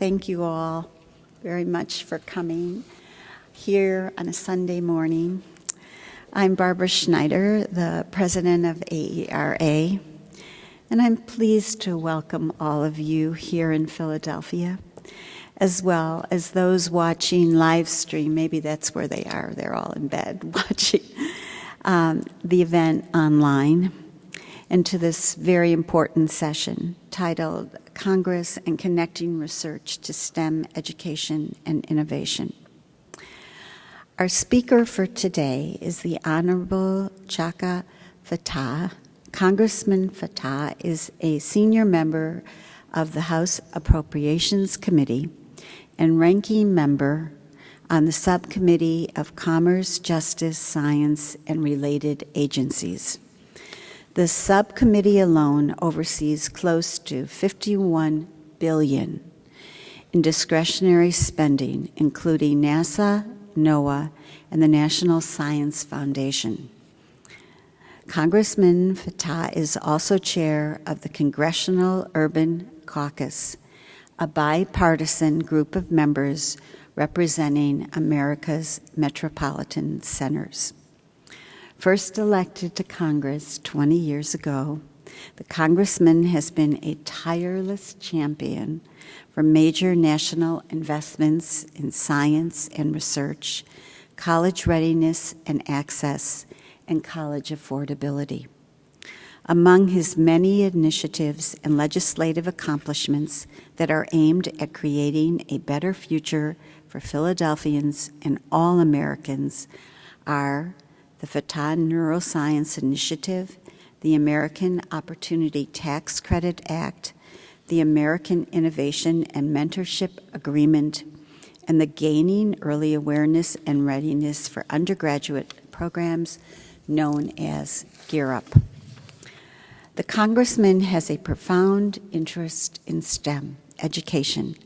Thank you all very much for coming here on a Sunday morning. I'm Barbara Schneider, the president of AERA, and I'm pleased to welcome all of you here in Philadelphia, as well as those watching live stream. Maybe that's where they are. They're all in bed watching the event online, and to this very important session titled Congress and Connecting Research to STEM Education and Innovation. Our speaker for today is the Honorable Chaka Fattah. Congressman Fattah is a senior member of the House Appropriations Committee and ranking member on the Subcommittee of Commerce, Justice, Science, and Related Agencies. The subcommittee alone oversees close to $51 billion in discretionary spending, including NASA, NOAA, and the National Science Foundation. Congressman Fattah is also chair of the Congressional Urban Caucus, a bipartisan group of members representing America's metropolitan centers. First elected to Congress 20 years ago, the congressman has been a tireless champion for major national investments in science and research, college readiness and access, and college affordability. Among his many initiatives and legislative accomplishments that are aimed at creating a better future for Philadelphians and all Americans are the Fattah Neuroscience Initiative, the American Opportunity Tax Credit Act, the American Innovation and Mentorship Agreement, and the Gaining Early Awareness and Readiness for Undergraduate Programs known as Gear Up. The congressman has a profound interest in STEM education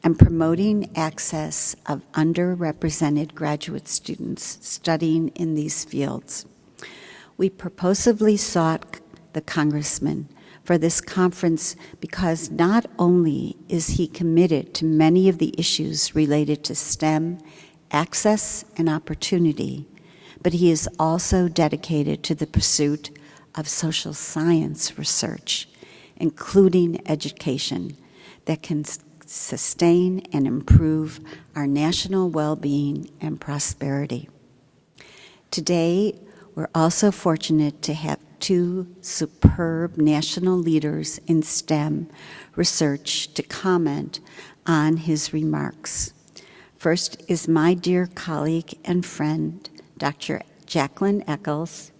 and promoting access of underrepresented graduate students studying in these fields. We purposefully sought the congressman for this conference because not only is he committed to many of the issues related to STEM, access, and opportunity, but he is also dedicated to the pursuit of social science research, including education, that can sustain and improve our national well-being and prosperity. Today, we're also fortunate to have two superb national leaders in STEM research to comment on his remarks. First is my dear colleague and friend, Dr. Jacqueline Eccles,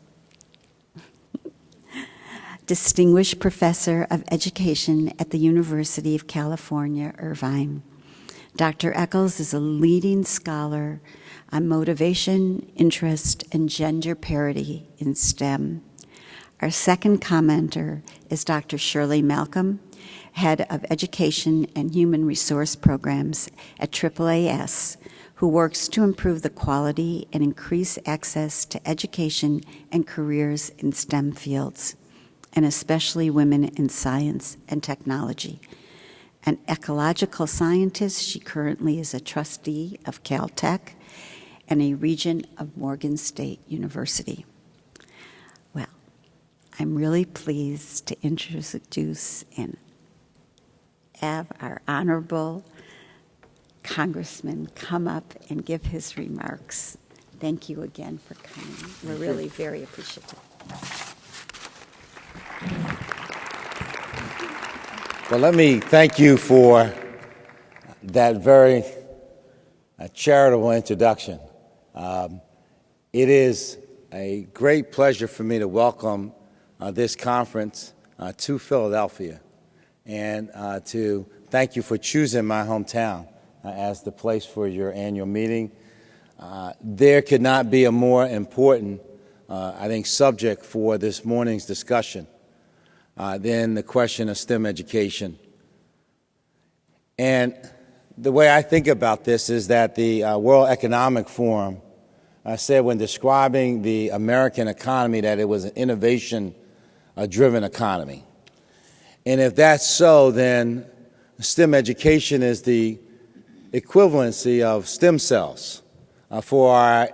Distinguished Professor of Education at the University of California, Irvine. Dr. Eccles is a leading scholar on motivation, interest, and gender parity in STEM. Our second commenter is Dr. Shirley Malcolm, Head of Education and Human Resource Programs at AAAS, who works to improve the quality and increase access to education and careers in STEM fields, and especially women in science and technology. An ecological scientist, she currently is a trustee of Caltech and a regent of Morgan State University. Well, I'm really pleased to introduce and have our honorable congressman come up and give his remarks. Thank you again for coming. We're really very appreciative. Well, let me thank you for that very charitable introduction. It is a great pleasure for me to welcome this conference to Philadelphia and to thank you for choosing my hometown as the place for your annual meeting. There could not be a more important, I think, subject for this morning's discussion than the question of STEM education. And the way I think about this is that the World Economic Forum said when describing the American economy that it was an innovation-driven economy. And if that's so, then STEM education is the equivalency of stem cells for our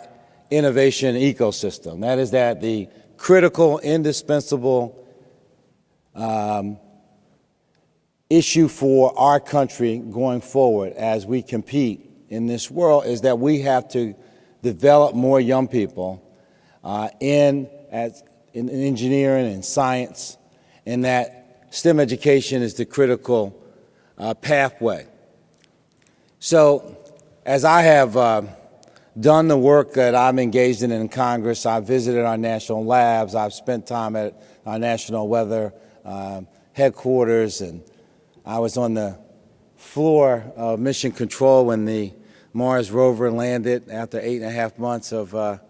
innovation ecosystem. That is the critical, indispensable issue for our country going forward as we compete in this world is that we have to develop more young people in engineering and science, and that STEM education is the critical pathway. So as I have done the work that I'm engaged in Congress, I've visited our national labs, I've spent time at our national weather headquarters, and I was on the floor of mission control when the Mars rover landed after 8.5 months of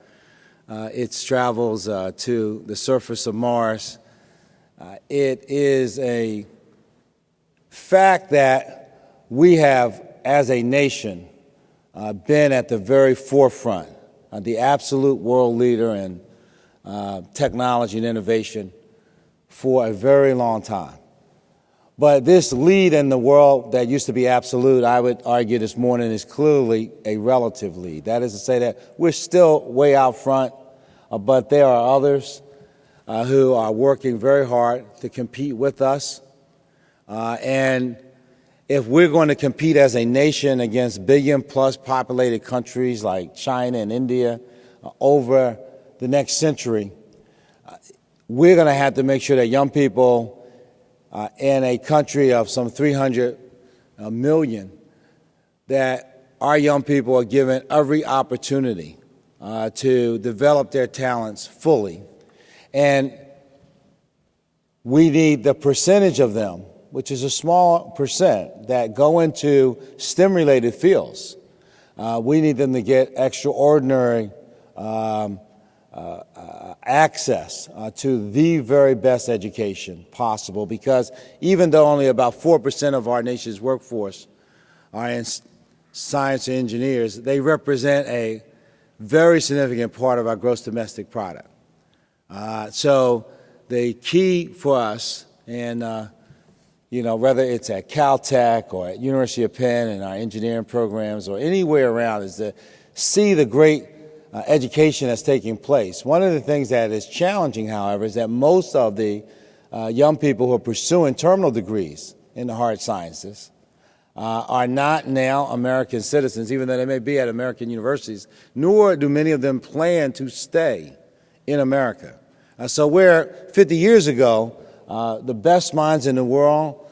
its travels to the surface of Mars. It is a fact that we have, as a nation, been at the very forefront, the absolute world leader in technology and innovation for a very long time. But this lead in the world that used to be absolute, I would argue this morning, is clearly a relative lead. That is to say that we're still way out front, but there are others who are working very hard to compete with us. And if we're going to compete as a nation against billion-plus populated countries like China and India over the next century, we're going to have to make sure that young people in a country of some 300 million, that our young people are given every opportunity to develop their talents fully. And we need the percentage of them, which is a small percent, that go into STEM-related fields. We need them to get extraordinary access to the very best education possible, because even though only about 4% of our nation's workforce are in science and engineers, they represent a very significant part of our gross domestic product. So the key for us, and whether it's at Caltech or at University of Penn in our engineering programs or anywhere around, is to see the great education that's taking place. One of the things that is challenging, however, is that most of the young people who are pursuing terminal degrees in the hard sciences are not now American citizens, even though they may be at American universities, nor do many of them plan to stay in America. So where 50 years ago, the best minds in the world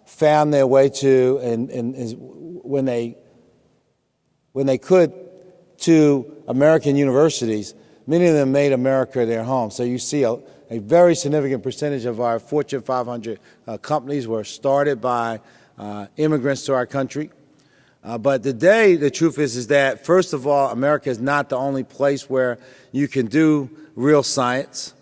found their way to, and when they could, to American universities, many of them made America their home. So you see a very significant percentage of our Fortune 500 companies were started by immigrants to our country. But today, the truth is that, first of all, America is not the only place where you can do real science,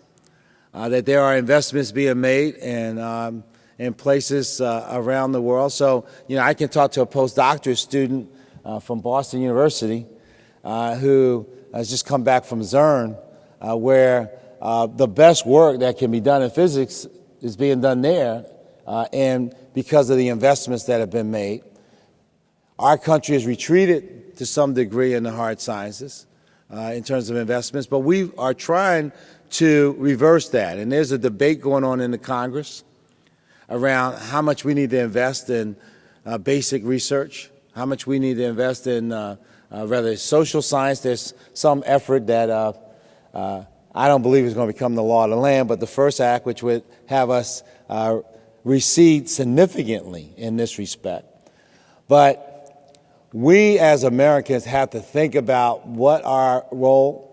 that there are investments being made in places around the world. So, I can talk to a postdoctorate student from Boston University who has just come back from CERN, where the best work that can be done in physics is being done there, and because of the investments that have been made. Our country has retreated to some degree in the hard sciences in terms of investments, but we are trying to reverse that. And there's a debate going on in the Congress around how much we need to invest in basic research, how much we need to invest in rather social science. There's some effort that I don't believe is going to become the law of the land, but the first act, which would have us recede significantly in this respect. But we as Americans have to think about what our role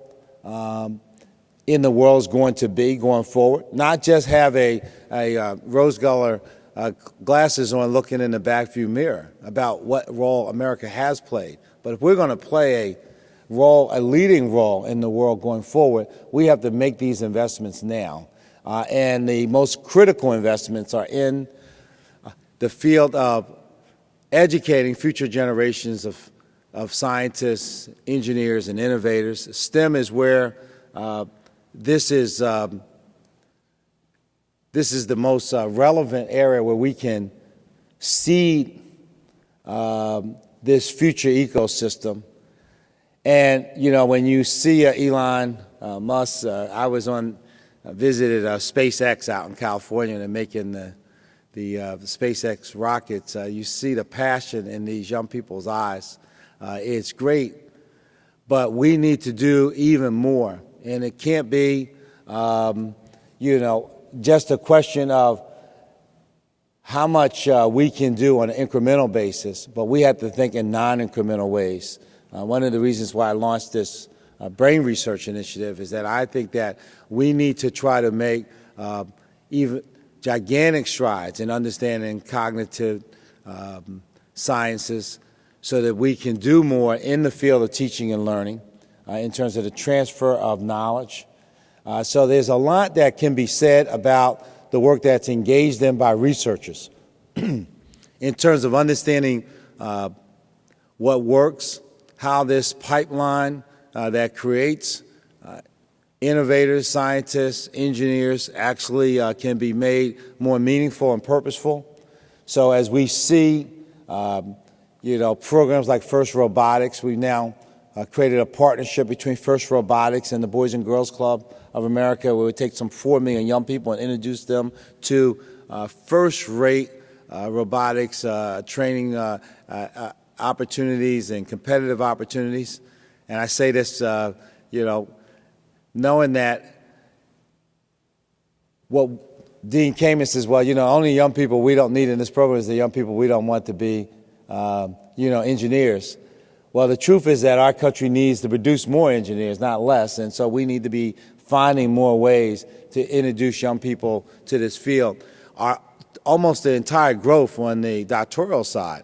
in the world is going to be going forward, not just have a rose-colored glasses on looking in the back view mirror about what role America has played. But if we're going to play a leading role in the world going forward, we have to make these investments now. And the most critical investments are in the field of educating future generations of scientists, engineers, and innovators. STEM is where this is the most relevant area where we can seed this future ecosystem. And, you know, when you see Elon Musk, I was visited SpaceX out in California, and they're making the SpaceX rockets. You see the passion in these young people's eyes. It's great, but we need to do even more. And it can't be, you know, just a question of how much we can do on an incremental basis, but we have to think in non-incremental ways. One of the reasons why I launched this brain research initiative is that I think that we need to try to make even gigantic strides in understanding cognitive sciences so that we can do more in the field of teaching and learning in terms of the transfer of knowledge. So there's a lot that can be said about the work that's engaged in by researchers in terms of understanding what works, how this pipeline that creates innovators, scientists, engineers actually can be made more meaningful and purposeful. So as we see, you know, programs like FIRST Robotics, we've now created a partnership between FIRST Robotics and the Boys and Girls Club of America, where we take some 4 million young people and introduce them to first-rate robotics training opportunities and competitive opportunities. And I say this, you know, knowing that what Dean Kamen says, well, you know, only young people we don't need in this program is the young people we don't want to be, you know, engineers. Well, the truth is that our country needs to produce more engineers, not less, and so we need to be finding more ways to introduce young people to this field. Almost the entire growth on the doctoral side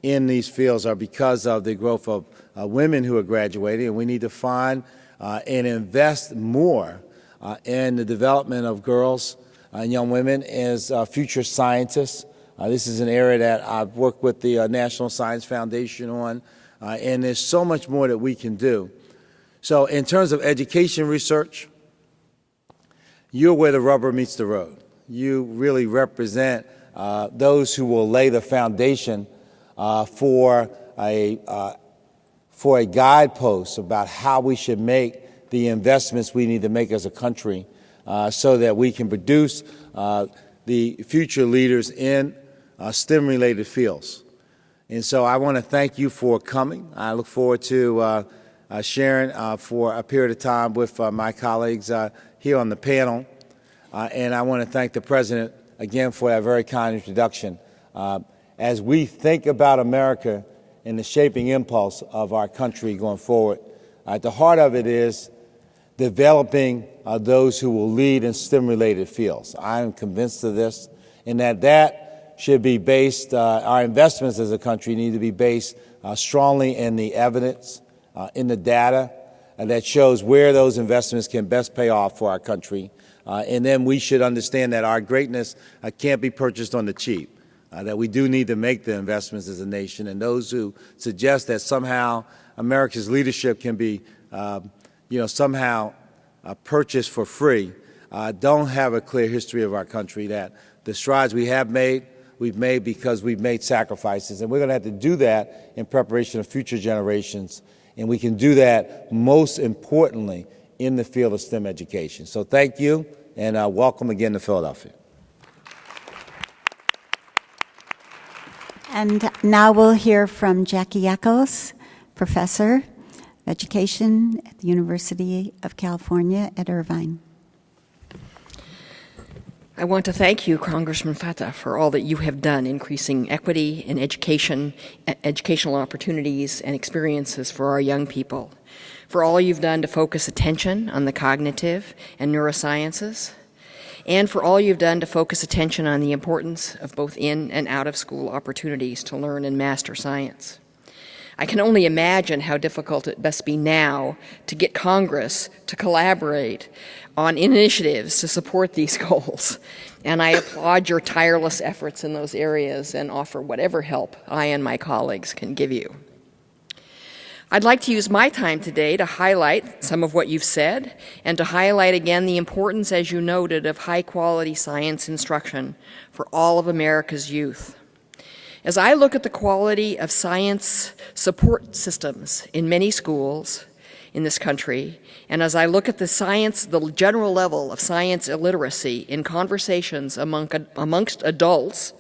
in these fields are because of the growth of women who are graduating, and we need to find and invest more in the development of girls and young women as future scientists. This is an area that I've worked with the National Science Foundation on, and there's so much more that we can do. So in terms of education research, you're where the rubber meets the road. You really represent those who will lay the foundation for a guidepost about how we should make the investments we need to make as a country so that we can produce the future leaders in STEM-related fields. And so I want to thank you for coming. I look forward to sharing for a period of time with my colleagues here on the panel. And I want to thank the President again for that very kind introduction. As we think about America and the shaping impulse of our country going forward, at the heart of it is developing those who will lead in STEM-related fields. I am convinced of this, and that should be based, our investments as a country need to be based strongly in the evidence, in the data, that shows where those investments can best pay off for our country. And then we should understand that our greatness can't be purchased on the cheap. That we do need to make the investments as a nation, and those who suggest that somehow America's leadership can be, you know, somehow purchased for free, don't have a clear history of our country. That the strides we have made, we've made because we've made sacrifices, and we're going to have to do that in preparation of future generations, and we can do that most importantly in the field of STEM education. So thank you, and welcome again to Philadelphia. And now we'll hear from Hbcus, Professor of Education at the University of California at Irvine. I want to thank you, Congressman Fattah, for all that you have done increasing equity in education, educational opportunities and experiences for our young people, for all you've done to focus attention on the cognitive and neurosciences, and for all you've done to focus attention on the importance of both in and out of school opportunities to learn and master science. I can only imagine how difficult it must be now to get Congress to collaborate on initiatives to support these goals. And I applaud your tireless efforts in those areas and offer whatever help I and my colleagues can give you. I'd like to use my time today to highlight some of what you've said and to highlight again the importance, as you noted, of high-quality science instruction for all of America's youth. As I look at the quality of science support systems in many schools in this country, and as I look at the general level of science illiteracy in conversations amongst adults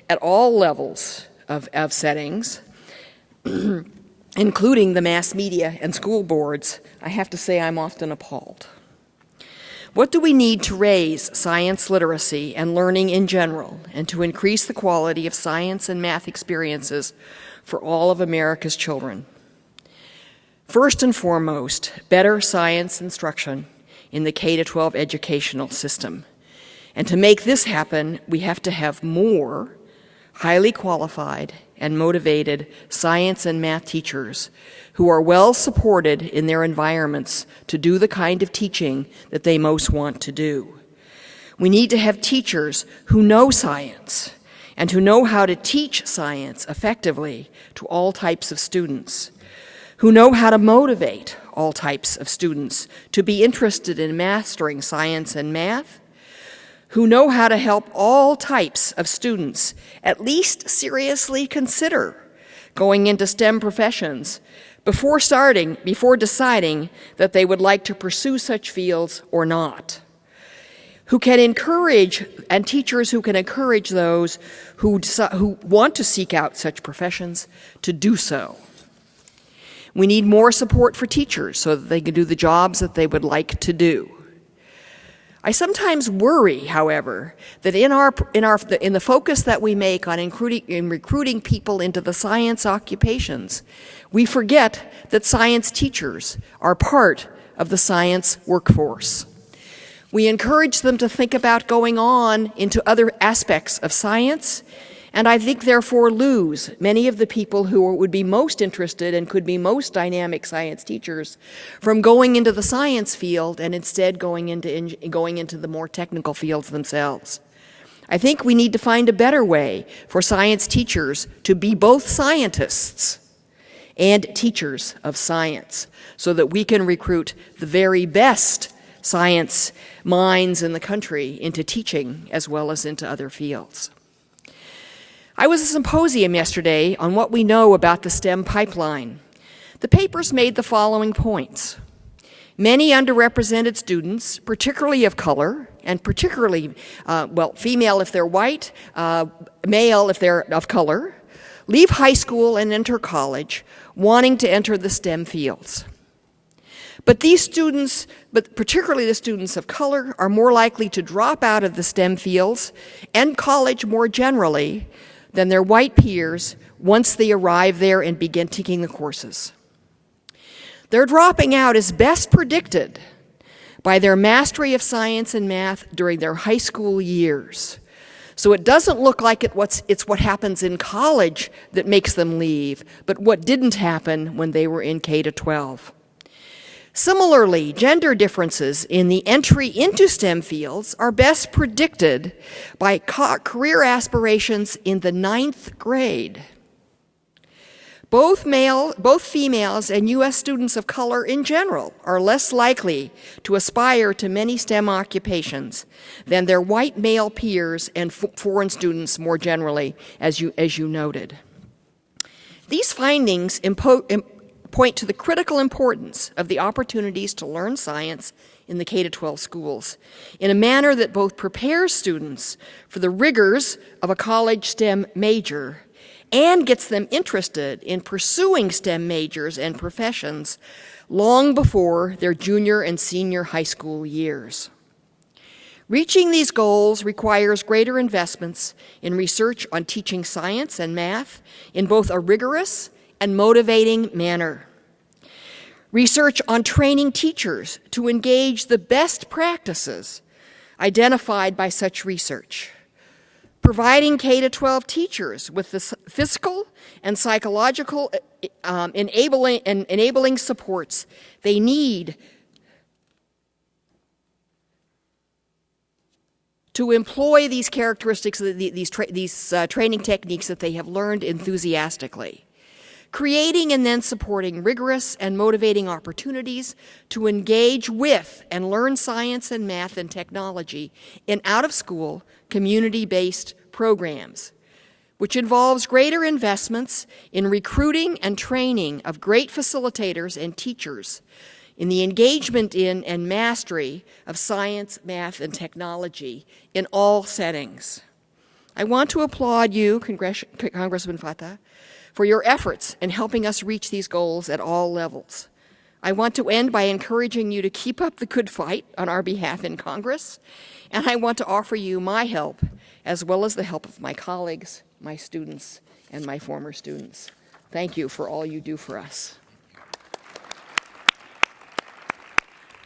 at all levels of settings, including the mass media and school boards, I have to say I'm often appalled. What do we need to raise science literacy and learning in general, and to increase the quality of science and math experiences for all of America's children? First and foremost, better science instruction in the K-12 educational system. And to make this happen, we have to have more highly qualified and motivated science and math teachers who are well supported in their environments to do the kind of teaching that they most want to do. We need to have teachers who know science and who know how to teach science effectively to all types of students, who know how to motivate all types of students to be interested in mastering science and math, who know how to help all types of students at least seriously consider going into STEM professions before deciding that they would like to pursue such fields or not, who can encourage, and teachers who can encourage those who want to seek out such professions to do so. We need more support for teachers so that they can do the jobs that they would like to do. I sometimes worry, however, that in the focus that we make on recruiting people into the science occupations, we forget that science teachers are part of the science workforce. We encourage them to think about going on into other aspects of science, and I think therefore lose many of the people who would be most interested and could be most dynamic science teachers from going into the science field and instead going into the more technical fields themselves. I think we need to find a better way for science teachers to be both scientists and teachers of science so that we can recruit the very best science minds in the country into teaching as well as into other fields. I was at a symposium yesterday on what we know about the STEM pipeline. The papers made the following points. Many underrepresented students, particularly of color, and particularly, female if they're white, male if they're of color, leave high school and enter college wanting to enter the STEM fields. But these students, particularly the students of color, are more likely to drop out of the STEM fields and college more generally than their white peers once they arrive there and begin taking the courses. Their dropping out is best predicted by their mastery of science and math during their high school years. So it doesn't look like it's what happens in college that makes them leave, but what didn't happen when they were in K-12. Similarly, gender differences in the entry into STEM fields are best predicted by career aspirations in the 9th grade. Both females and U.S. students of color in general are less likely to aspire to many STEM occupations than their white male peers and foreign students more generally, as you noted. These findings point to the critical importance of the opportunities to learn science in the K-12 schools in a manner that both prepares students for the rigors of a college STEM major and gets them interested in pursuing STEM majors and professions long before their junior and senior high school years. Reaching these goals requires greater investments in research on teaching science and math in both a rigorous and motivating manner. Research on training teachers to engage the best practices identified by such research. Providing K-12 teachers with the physical and psychological enabling supports they need to employ these characteristics, these training techniques that they have learned enthusiastically. Creating and then supporting rigorous and motivating opportunities to engage with and learn science and math and technology in out-of-school, community-based programs. which involves greater investments in recruiting and training of great facilitators and teachers in the engagement in and mastery of science, math, and technology in all settings. I want to applaud you, Congressman Fattah, for your efforts in helping us reach these goals at all levels. I want to end by encouraging you to keep up the good fight on our behalf in Congress, and I want to offer you my help, as well as the help of my colleagues, my students, and my former students. Thank you for all you do for us.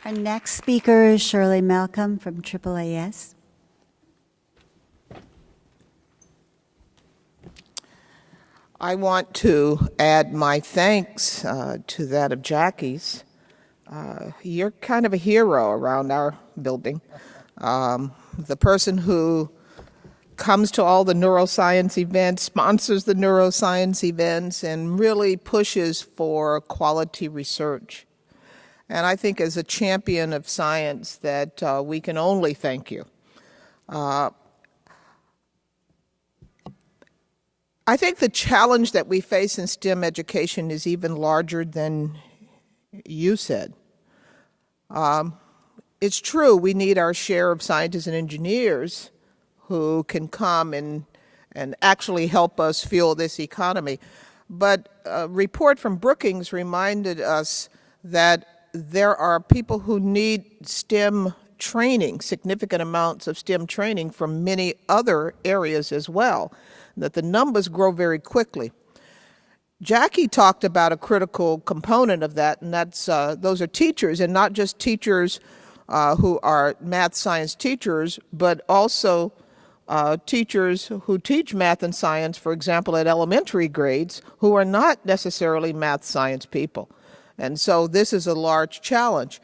Our next speaker is Shirley Malcolm from AAAS. I want to add my thanks to that of Jackie's. You're kind of a hero around our building. The person who comes to all the neuroscience events, sponsors the neuroscience events, and really pushes for quality research. And I think as a champion of science that we can only thank you. I think the challenge that we face in STEM education is even larger than you said. It's true, we need our share of scientists and engineers who can come and actually help us fuel this economy. But a report from Brookings reminded us that there are people who need STEM training, significant amounts of STEM training from many other areas as well, that the numbers grow very quickly. Jackie talked about a critical component of that, and that's those are teachers, and not just teachers who are math science teachers, but also teachers who teach math and science, for example, at elementary grades, who are not necessarily math science people. And so this is a large challenge.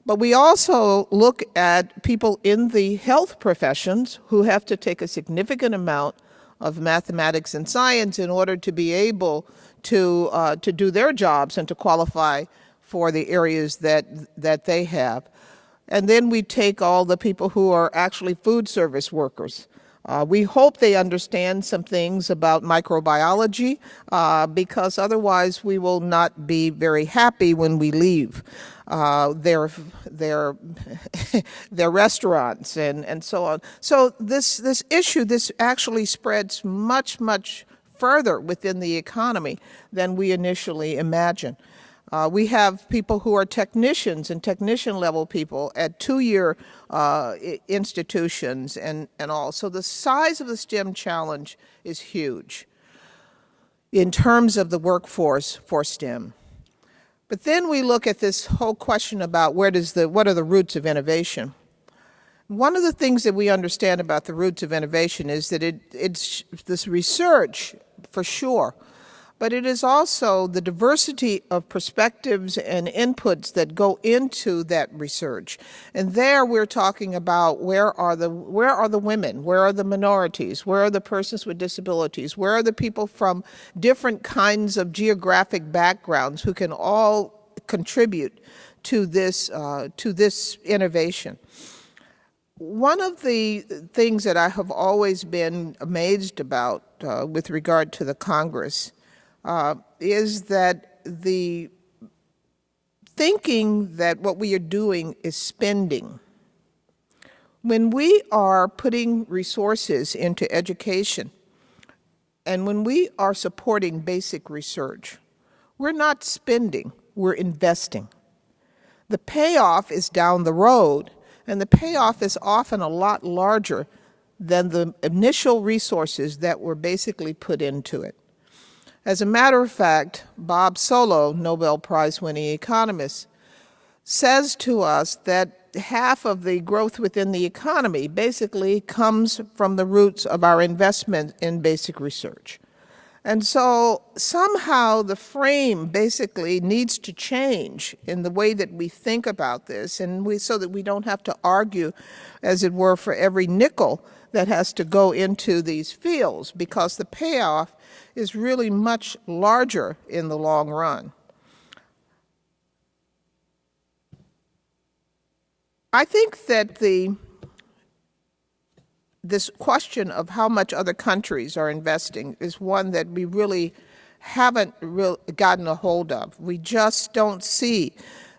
But we also look at people in the health professions who have to take a significant amount of mathematics and science in order to be able to do their jobs and to qualify for the areas that they have. And then we take all the people who are actually food service workers. We hope they understand some things about microbiology because otherwise we will not be very happy when we leave their restaurants and so on. So this issue, this actually spreads much, much further within the economy than we initially imagined. We have people who are technicians and technician-level people at two-year institutions and all. So the size of the STEM challenge is huge in terms of the workforce for STEM. But then we look at this whole question about what are the roots of innovation. One of the things that we understand about the roots of innovation is that it's this research, for sure, but it is also the diversity of perspectives and inputs that go into that research. And there we're talking about where are the women, where are the minorities, where are the persons with disabilities, where are the people from different kinds of geographic backgrounds who can all contribute to this innovation. One of the things that I have always been amazed about with regard to the Congress is that the thinking that what we are doing is spending. When we are putting resources into education and when we are supporting basic research, we're not spending, we're investing. The payoff is down the road, and the payoff is often a lot larger than the initial resources that were basically put into it. As a matter of fact, Bob Solow, Nobel Prize-winning economist, says to us that half of the growth within the economy basically comes from the roots of our investment in basic research. And so somehow the frame basically needs to change in the way that we think about this, and so that we don't have to argue, as it were, for every nickel that has to go into these fields, because the payoff is really much larger in the long run. I think that the this question of how much other countries are investing is one that we really haven't gotten a hold of. We just don't see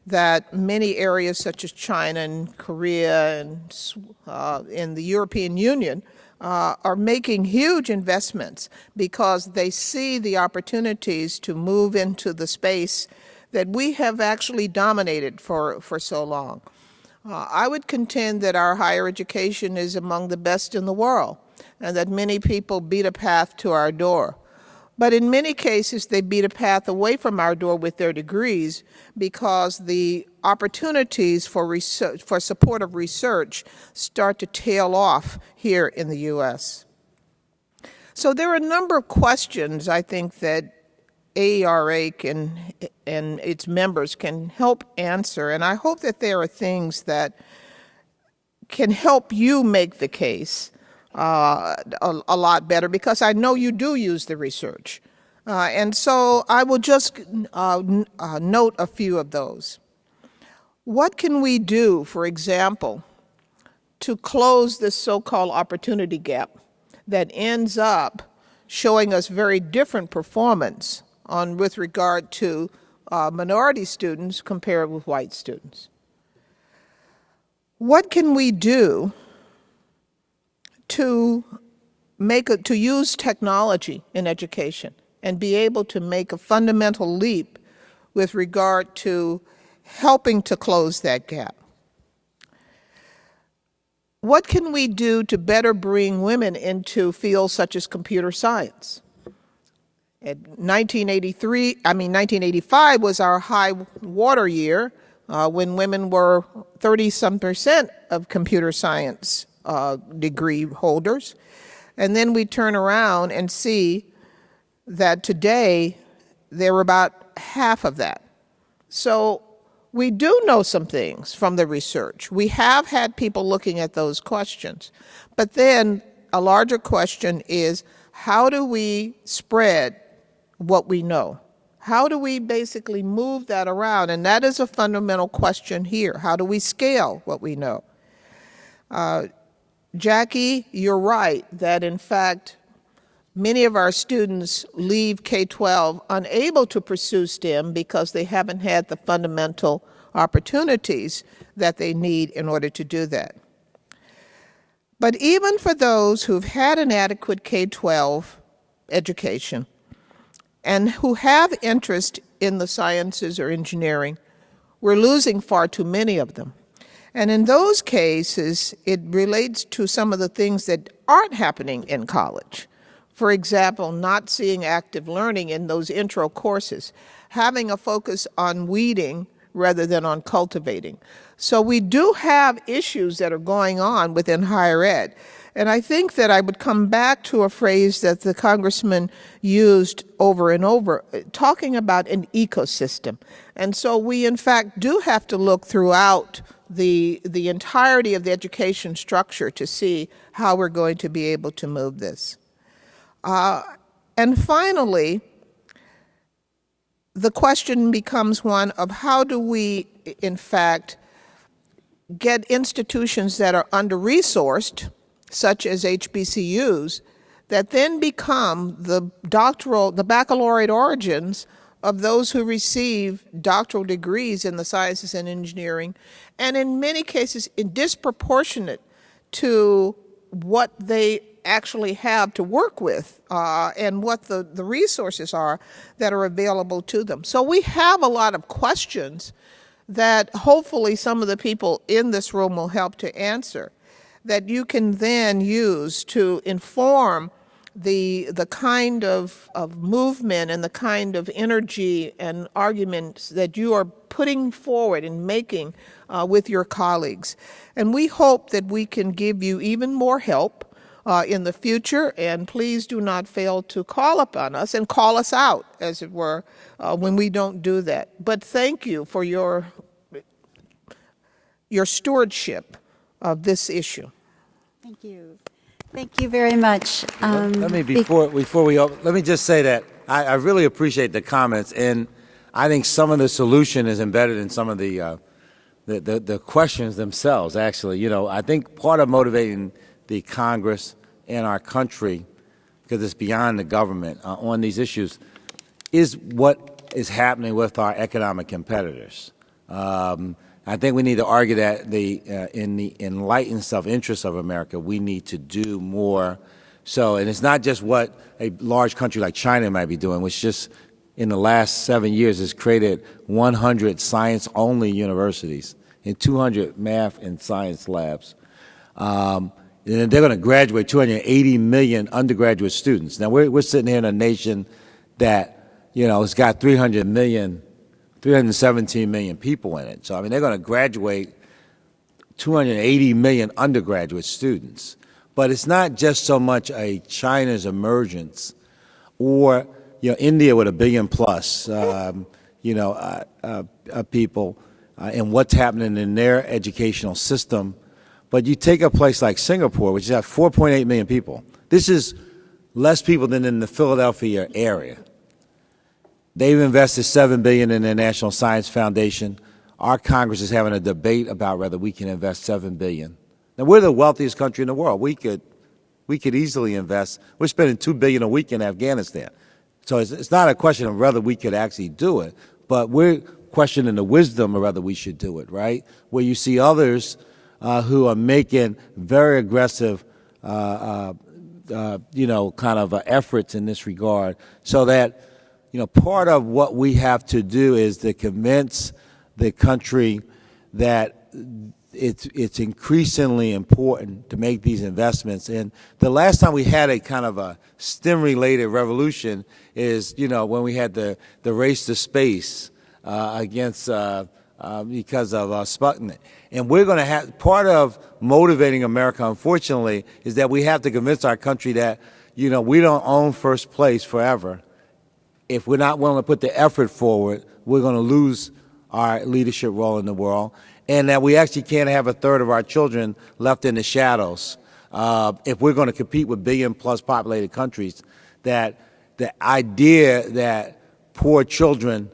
that many areas such as China and Korea and in the European Union are making huge investments because they see the opportunities to move into the space that we have actually dominated for so long. I would contend that our higher education is among the best in the world and that many people beat a path to our door. But in many cases, they beat a path away from our door with their degrees because the opportunities for research, for supportive research start to tail off here in the U.S. So there are a number of questions I think that AERA and its members can help answer, and I hope that there are things that can help you make the case a lot better, because I know you do use the research. And so I will just note a few of those. What can we do, for example, to close this so-called opportunity gap that ends up showing us very different performance with regard to minority students compared with white students? What can we do to use technology in education and be able to make a fundamental leap with regard to helping to close that gap? What can we do to better bring women into fields such as computer science? 1985 was our high water year when women were 30-some% of computer science degree holders. And then we turn around and see that today they're about half of that. So we do know some things from the research. We have had people looking at those questions. But then a larger question is, how do we spread what we know? How do we basically move that around? And that is a fundamental question here. How do we scale what we know? Jackie, you're right that in fact many of our students leave K-12 unable to pursue STEM because they haven't had the fundamental opportunities that they need in order to do that. But even for those who've had an adequate K-12 education and who have interest in the sciences or engineering, we're losing far too many of them. And in those cases, it relates to some of the things that aren't happening in college. For example, not seeing active learning in those intro courses, having a focus on weeding rather than on cultivating. So we do have issues that are going on within higher ed. And I think that I would come back to a phrase that the congressman used over and over, talking about an ecosystem. And so we, in fact, do have to look throughout the entirety of the education structure to see how we're going to be able to move this. And finally, the question becomes one of how do we, in fact, get institutions that are under-resourced, such as HBCUs, that then become the baccalaureate origins of those who receive doctoral degrees in the sciences and engineering, and in many cases disproportionate to what they actually have to work with and what the resources are that are available to them. So we have a lot of questions that hopefully some of the people in this room will help to answer, that you can then use to inform the kind of movement and the kind of energy and arguments that you are putting forward and making with your colleagues. And we hope that we can give you even more help in the future, and please do not fail to call upon us and call us out, as it were, when we don't do that. But thank you for your stewardship of this issue. Thank you. Thank you very much. Let me just say that I really appreciate the comments, and I think some of the solution is embedded in some of the questions themselves. Actually, I think part of motivating the Congress and our country, because it's beyond the government, on these issues, is what is happening with our economic competitors. I think we need to argue that in the enlightened self-interest of America, we need to do more. So, and it's not just what a large country like China might be doing, which just in the last 7 years has created 100 science-only universities and 200 math and science labs. And they're going to graduate 280 million undergraduate students. Now, we're sitting here in a nation that, has got 317 million people in it. So, I mean, they're going to graduate 280 million undergraduate students. But it's not just so much a China's emergence or, India with 1 billion plus, people and what's happening in their educational system. But you take a place like Singapore, which has 4.8 million people. This is less people than in the Philadelphia area. They've invested $7 billion in their National Science Foundation. Our Congress is having a debate about whether we can invest $7 billion. Now, we're the wealthiest country in the world. We could easily invest. We're spending $2 billion a week in Afghanistan. So it's not a question of whether we could actually do it, but we're questioning the wisdom of whether we should do it, right? Where you see others who are making very aggressive, efforts in this regard, so that, part of what we have to do is to convince the country that it's increasingly important to make these investments. And the last time we had a kind of a STEM-related revolution is, when we had the race to space against because of Sputnik. And we're going to have, part of motivating America, unfortunately, is that we have to convince our country that, we don't own first place forever. If we're not willing to put the effort forward, we're going to lose our leadership role in the world, and that we actually can't have 1/3 of our children left in the shadows. If we're going to compete with billion-plus populated countries, that the idea that poor children,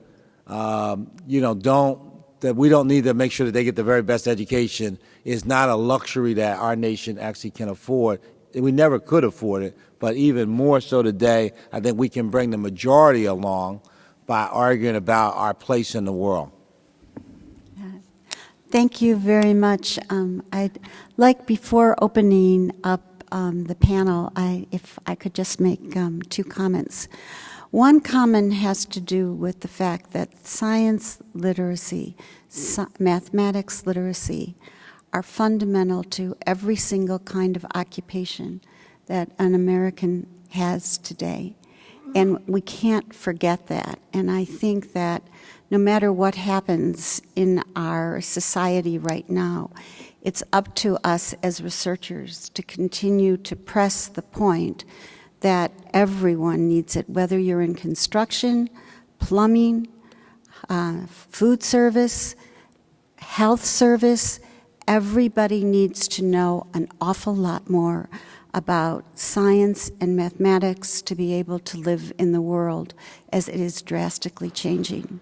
that we don't need to make sure that they get the very best education is not a luxury that our nation actually can afford. We never could afford it, but even more so today, I think we can bring the majority along by arguing about our place in the world. Thank you very much. I'd like, before opening up the panel, if I could just make 2 comments. One comment has to do with the fact that science literacy, mathematics literacy, are fundamental to every single kind of occupation that an American has today. And we can't forget that. And I think that no matter what happens in our society right now, it's up to us as researchers to continue to press the point that everyone needs it, whether you're in construction, plumbing, food service, health service. Everybody needs to know an awful lot more about science and mathematics to be able to live in the world as it is drastically changing.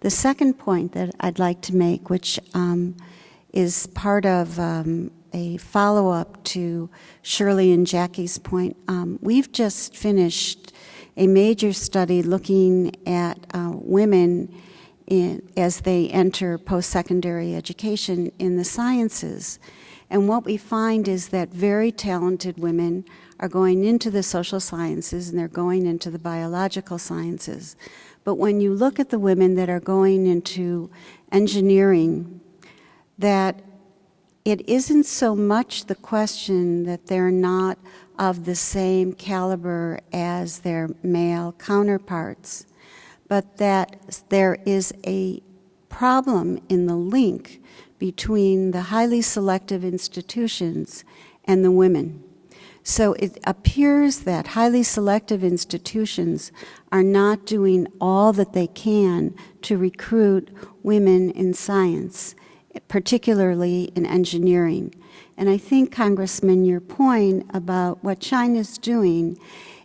The second point that I'd like to make, which is part of a follow-up to Shirley and Jackie's point, we've just finished a major study looking at women as they enter post-secondary education in the sciences. And what we find is that very talented women are going into the social sciences and they're going into the biological sciences. But when you look at the women that are going into engineering, that it isn't so much the question that they're not of the same caliber as their male counterparts, but that there is a problem in the link between the highly selective institutions and the women. So it appears that highly selective institutions are not doing all that they can to recruit women in science, particularly in engineering. And I think, Congressman, your point about what China's doing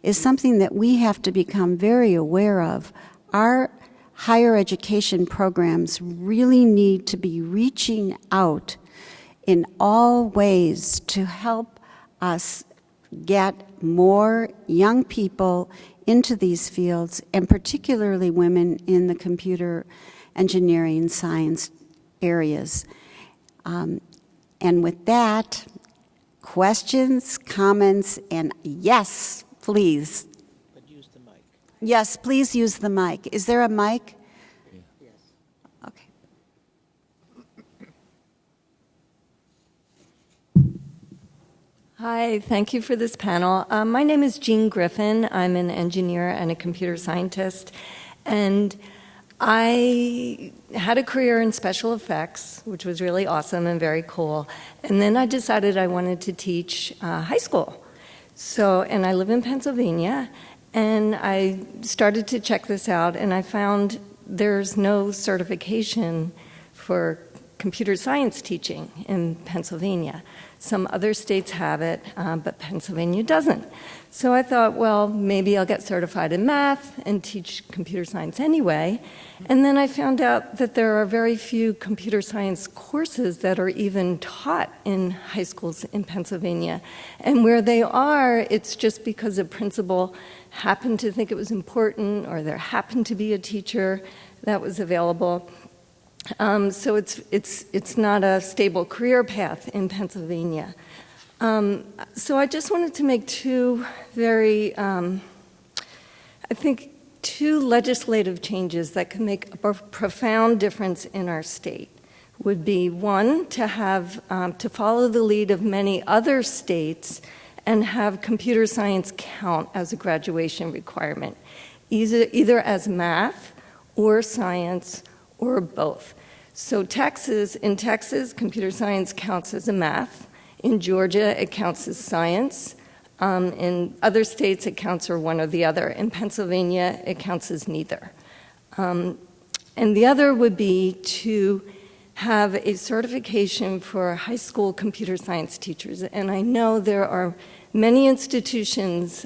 is something that we have to become very aware of. Our higher education programs really need to be reaching out in all ways to help us get more young people into these fields, and particularly women in the computer engineering science areas. And with that, questions, comments, and yes, please. But use the mic. Yes, please use the mic. Is there a mic? Yes. Okay. Hi, thank you for this panel. My name is Jean Griffin. I'm an engineer and a computer scientist, and I had a career in special effects, which was really awesome and very cool, and then I decided I wanted to teach high school. And I live in Pennsylvania, and I started to check this out, and I found there's no certification for computer science teaching in Pennsylvania. Some other states have it, but Pennsylvania doesn't. So I thought, well, maybe I'll get certified in math and teach computer science anyway. And then I found out that there are very few computer science courses that are even taught in high schools in Pennsylvania. And where they are, it's just because a principal happened to think it was important, or there happened to be a teacher that was available. So it's not a stable career path in Pennsylvania. So I just wanted to make two very, two legislative changes that can make a profound difference in our state. Would be one, to have to follow the lead of many other states and have computer science count as a graduation requirement, either as math or science or both. So in Texas, computer science counts as a math. In Georgia, it counts as science. In other states, it counts for one or the other. In Pennsylvania, it counts as neither. And the other would be to have a certification for high school computer science teachers. And I know there are many institutions,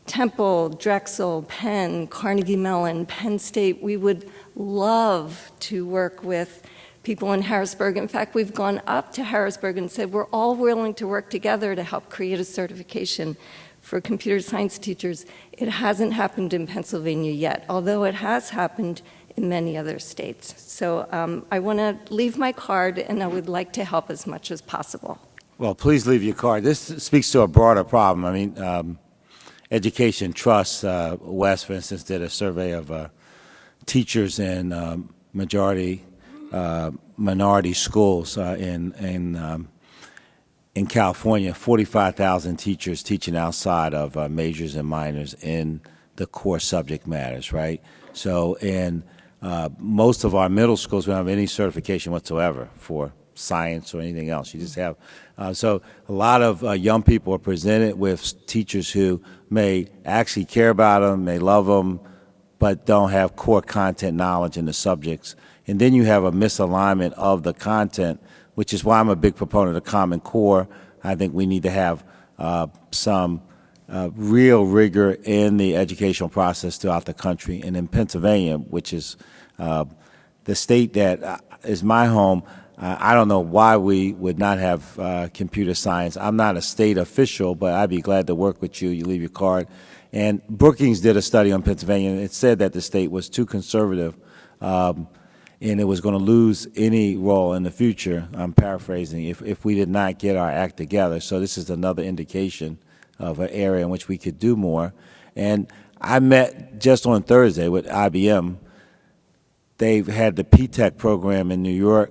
Temple, Drexel, Penn, Carnegie Mellon, Penn State. We would love to work with people in Harrisburg. In fact, we've gone up to Harrisburg and said we're all willing to work together to help create a certification for computer science teachers. It hasn't happened in Pennsylvania yet, although it has happened in many other states. So I want to leave my card, and I would like to help as much as possible. Well, please leave your card. This speaks to a broader problem. I mean, Education Trust, West, for instance, did a survey of teachers in minority schools in California. 45,000 teachers teaching outside of majors and minors in the core subject matters, right? So in most of our middle schools, we don't have any certification whatsoever for science or anything else. You just have so a lot of young people are presented with teachers who may actually care about them, may love them, but don't have core content knowledge in the subjects. And then you have a misalignment of the content, which is why I'm a big proponent of Common Core. I think we need to have some real rigor in the educational process throughout the country. And in Pennsylvania, which is the state that is my home, I don't know why we would not have computer science. I'm not a state official, but I'd be glad to work with you. You leave your card. And Brookings did a study on Pennsylvania, and it said that the state was too conservative and it was going to lose any role in the future, I'm paraphrasing, if we did not get our act together. So this is another indication of an area in which we could do more. And I met just on Thursday with IBM. They've had the P-Tech program in New York.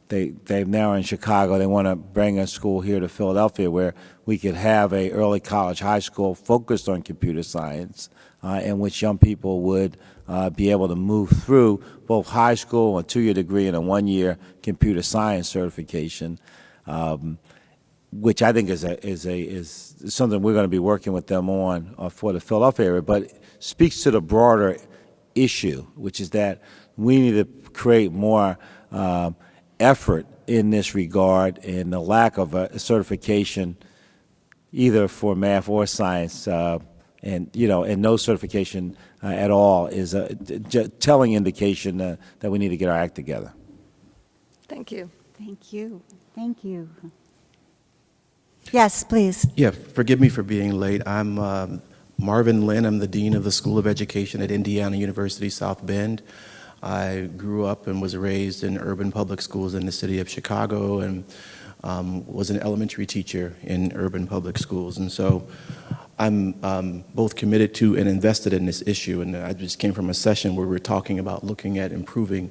They're now in Chicago. They want to bring a school here to Philadelphia where we could have a early college, high school focused on computer science in which young people would be able to move through both high school, a 2-year degree, and a 1-year computer science certification, which I think is something we're going to be working with them on for the Philadelphia area, but it speaks to the broader issue, which is that we need to create more effort in this regard, and the lack of a certification either for math or science, and no certification at all is a telling indication that we need to get our act together. Thank you. Thank you. Thank you. Yes, please. Yeah, forgive me for being late. I'm Marvin Lynn. I'm the Dean of the School of Education at Indiana University South Bend. I grew up and was raised in urban public schools in the city of Chicago and was an elementary teacher in urban public schools. And so I'm both committed to and invested in this issue. And I just came from a session where we were talking about looking at improving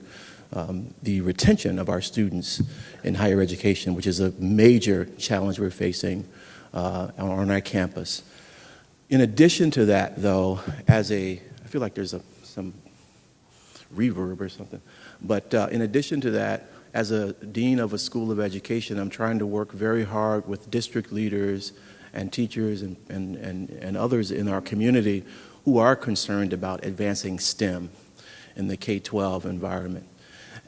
the retention of our students in higher education, which is a major challenge we're facing on our campus. In addition to that, though, I feel like there's some reverb or something, but in addition to that, as a dean of a school of education, I'm trying to work very hard with district leaders and teachers and others in our community who are concerned about advancing STEM in the K-12 environment.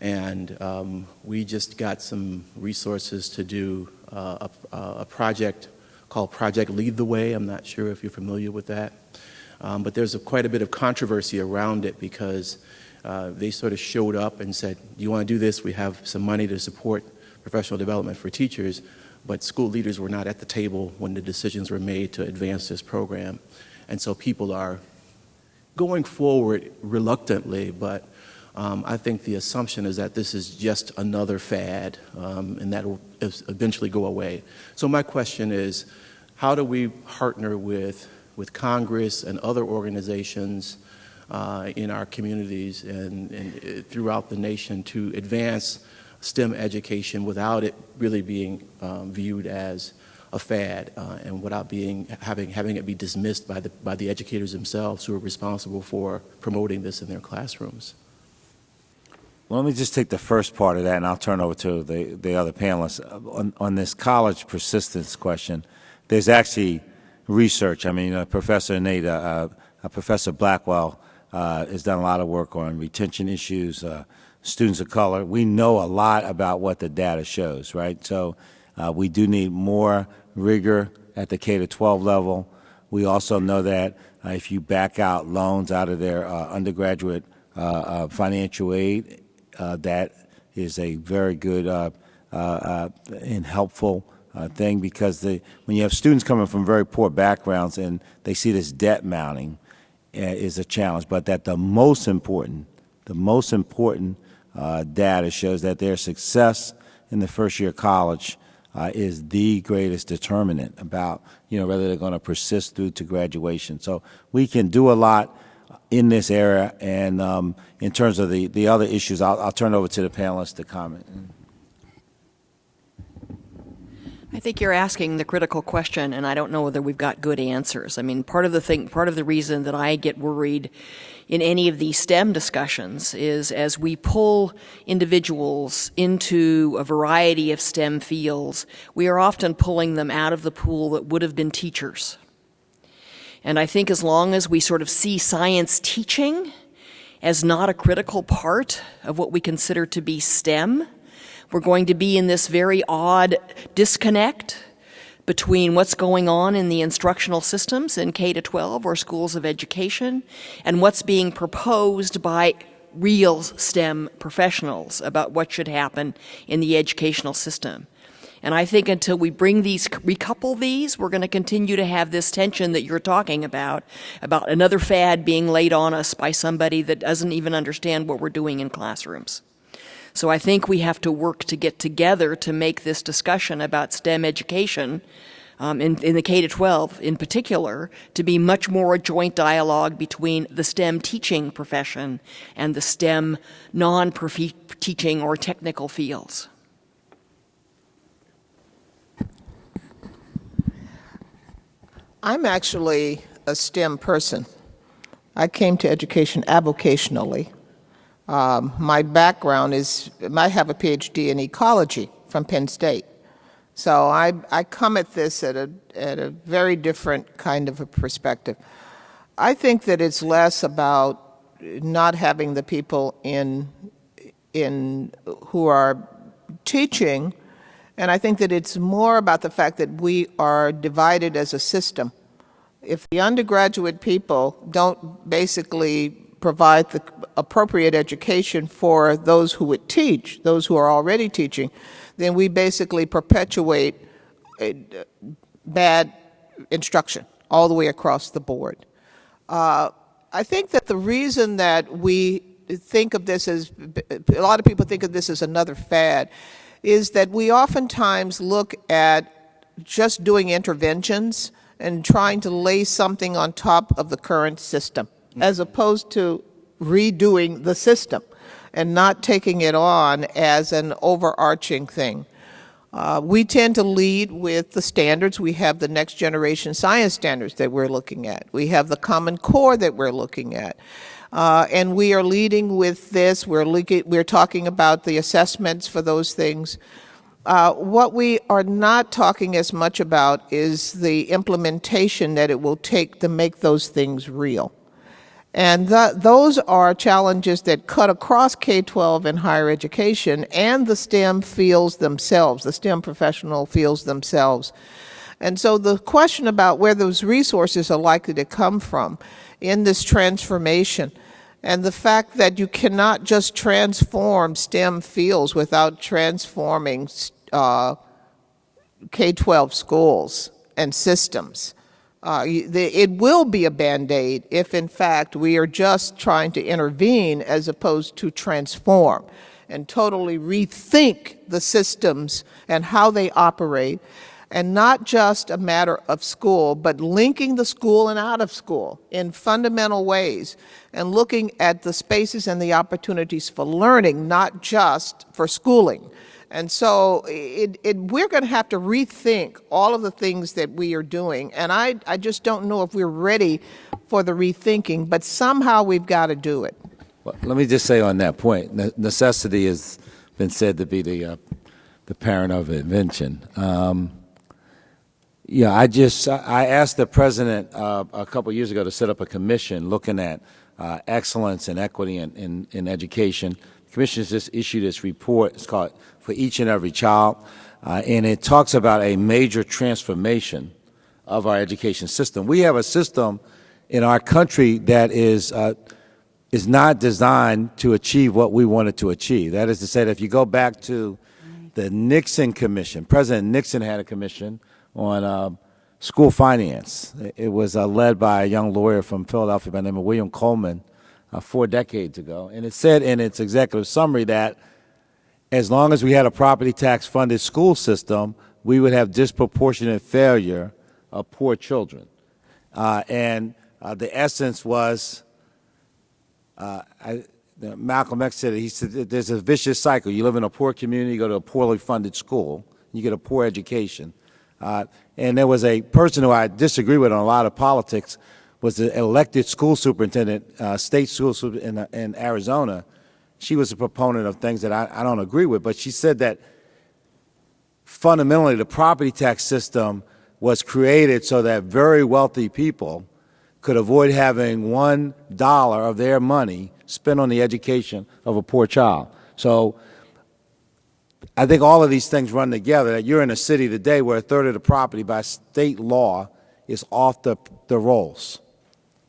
And we just got some resources to do a project called Project Lead the Way. I'm not sure if you're familiar with that. But there's quite a bit of controversy around it because they sort of showed up and said, do you want to do this? We have some money to support professional development for teachers, but school leaders were not at the table when the decisions were made to advance this program. And so people are going forward reluctantly, but I think the assumption is that this is just another fad and that will eventually go away. So my question is, how do we partner with Congress and other organizations in our communities and throughout the nation to advance STEM education without it really being viewed as a fad and without having it be dismissed by the educators themselves who are responsible for promoting this in their classrooms? Well, let me just take the first part of that, and I'll turn over to the other panelists. On this college persistence question, there's actually research. I mean, Professor Professor Blackwell has done a lot of work on retention issues, students of color. We know a lot about what the data shows, right? So we do need more rigor at the K-12 level. We also know that if you back out loans out of their undergraduate financial aid, that is a very good and helpful thing because when you have students coming from very poor backgrounds and they see this debt mounting is a challenge, but that the most important data shows that their success in the first year of college is the greatest determinant about whether they're going to persist through to graduation. So we can do a lot in this area, and in terms of the other issues, I'll turn it over to the panelists to comment. I think you're asking the critical question, and I don't know whether we've got good answers. I mean, part of the reason that I get worried in any of these STEM discussions is as we pull individuals into a variety of STEM fields, we are often pulling them out of the pool that would have been teachers. And I think as long as we sort of see science teaching as not a critical part of what we consider to be STEM, we're going to be in this very odd disconnect between what's going on in the instructional systems in K-12 or schools of education and what's being proposed by real STEM professionals about what should happen in the educational system. And I think until we recouple these, we're going to continue to have this tension that you're talking about another fad being laid on us by somebody that doesn't even understand what we're doing in classrooms. So I think we have to work to get together to make this discussion about STEM education, in the K-12 in particular, to be much more a joint dialogue between the STEM teaching profession and the STEM non-teaching or technical fields. I'm actually a STEM person. I came to education avocationally. My background is, I have a PhD in ecology from Penn State. So I come at this at a very different kind of a perspective. I think that it's less about not having the people in who are teaching, and I think that it's more about the fact that we are divided as a system. If the undergraduate people don't basically provide the appropriate education for those who would teach, those who are already teaching, then we basically perpetuate bad instruction all the way across the board. I think that the reason that we think of this as, a lot of people think of this as another fad, is that we oftentimes look at just doing interventions and trying to lay something on top of the current system, as opposed to redoing the system and not taking it on as an overarching thing. We tend to lead with the standards. We have the next generation science standards that we're looking at. We have the Common Core that we're looking at. And we are leading with this. We're talking about the assessments for those things. What we are not talking as much about is the implementation that it will take to make those things real. And those are challenges that cut across K-12 and higher education and the STEM fields themselves, the STEM professional fields themselves. And so the question about where those resources are likely to come from in this transformation, and the fact that you cannot just transform STEM fields without transforming K-12 schools and systems. It will be a Band-Aid if, in fact, we are just trying to intervene as opposed to transform and totally rethink the systems and how they operate, and not just a matter of school, but linking the school and out of school in fundamental ways and looking at the spaces and the opportunities for learning, not just for schooling. And so we're going to have to rethink all of the things that we are doing. And I just don't know if we're ready for the rethinking, but somehow we've got to do it. Well, let me just say on that point, necessity has been said to be the parent of invention. I asked the president a couple years ago to set up a commission looking at excellence and equity in education. The commission has just issued its report. It's called For Each and Every Child, and it talks about a major transformation of our education system. We have a system in our country that is not designed to achieve what we wanted to achieve. That is to say that if you go back to the Nixon Commission, President Nixon had a commission on school finance. It was led by a young lawyer from Philadelphia by the name of William Coleman 4 decades ago. And it said in its executive summary that as long as we had a property tax funded school system, we would have disproportionate failure of poor children. The essence was, Malcolm X said it, he said there's a vicious cycle. You live in a poor community, you go to a poorly funded school, you get a poor education. And there was a person who I disagree with on a lot of politics, was the elected school superintendent, state school superintendent in Arizona. She was a proponent of things that I don't agree with, but she said that fundamentally the property tax system was created so that very wealthy people could avoid having $1 of their money spent on the education of a poor child. So I think all of these things run together. You're in a city today where a third of the property by state law is off the rolls.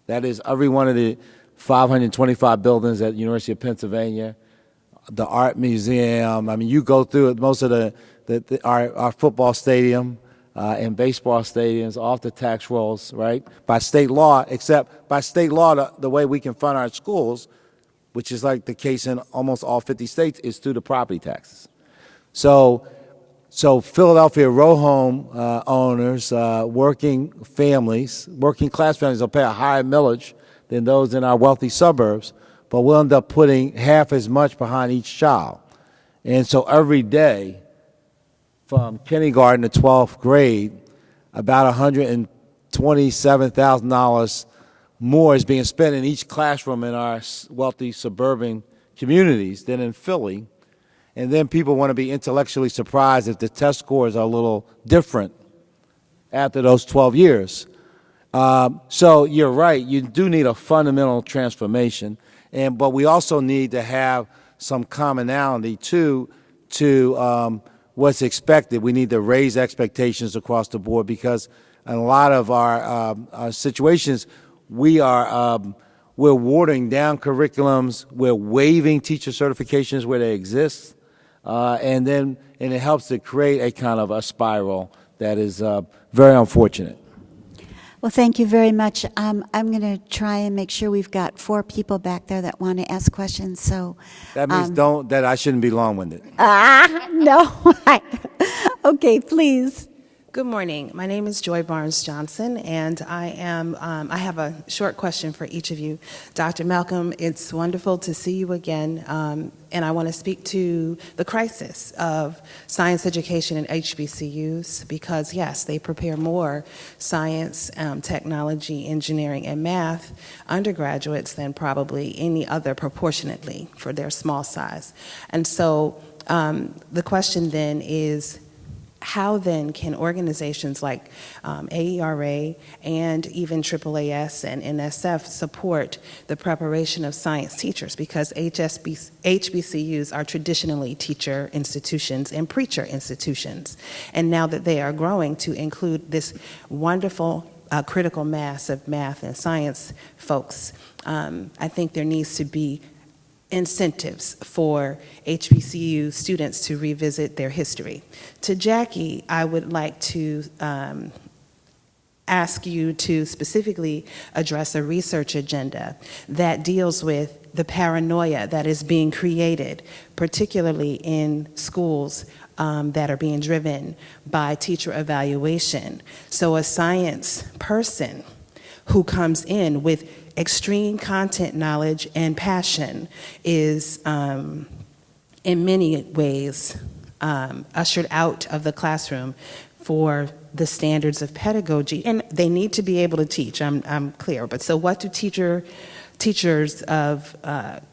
That is every one of the 525 buildings at the University of Pennsylvania, the Art Museum. I mean, you go through it, most of our football stadium and baseball stadiums off the tax rolls, right, by state law, except by state law, the way we can fund our schools, which is like the case in almost all 50 states, is through the property taxes. So Philadelphia row home owners, working families, working class families will pay a higher millage than those in our wealthy suburbs, but we'll end up putting half as much behind each child. And so every day, from kindergarten to 12th grade, about $127,000 more is being spent in each classroom in our wealthy suburban communities than in Philly. And then people want to be intellectually surprised if the test scores are a little different after those 12 years. So you're right, you do need a fundamental transformation, but we also need to have some commonality to what's expected. We need to raise expectations across the board because in a lot of our situations, we're watering down curriculums, we're waiving teacher certifications where they exist, and it helps to create a kind of a spiral that is very unfortunate. Well, thank you very much. I'm going to try and make sure we've got 4 people back there that want to ask questions. So That means that I shouldn't be long-winded. No. Okay, please. Good morning. My name is Joy Barnes Johnson, and I have a short question for each of you. Dr. Malcolm, it's wonderful to see you again, and I want to speak to the crisis of science education in HBCUs because, yes, they prepare more science, technology, engineering, and math undergraduates than probably any other proportionately for their small size. And so the question then is, how then can organizations like AERA and even AAAS and NSF support the preparation of science teachers? Because HBCUs are traditionally teacher institutions and preacher institutions. And now that they are growing to include this wonderful critical mass of math and science folks, I think there needs to be incentives for HBCU students to revisit their history. To Jackie, I would like to ask you to specifically address a research agenda that deals with the paranoia that is being created, particularly in schools that are being driven by teacher evaluation. So a science person who comes in with extreme content knowledge and passion is in many ways ushered out of the classroom for the standards of pedagogy, and they need to be able to teach, I'm clear, but so what do teachers of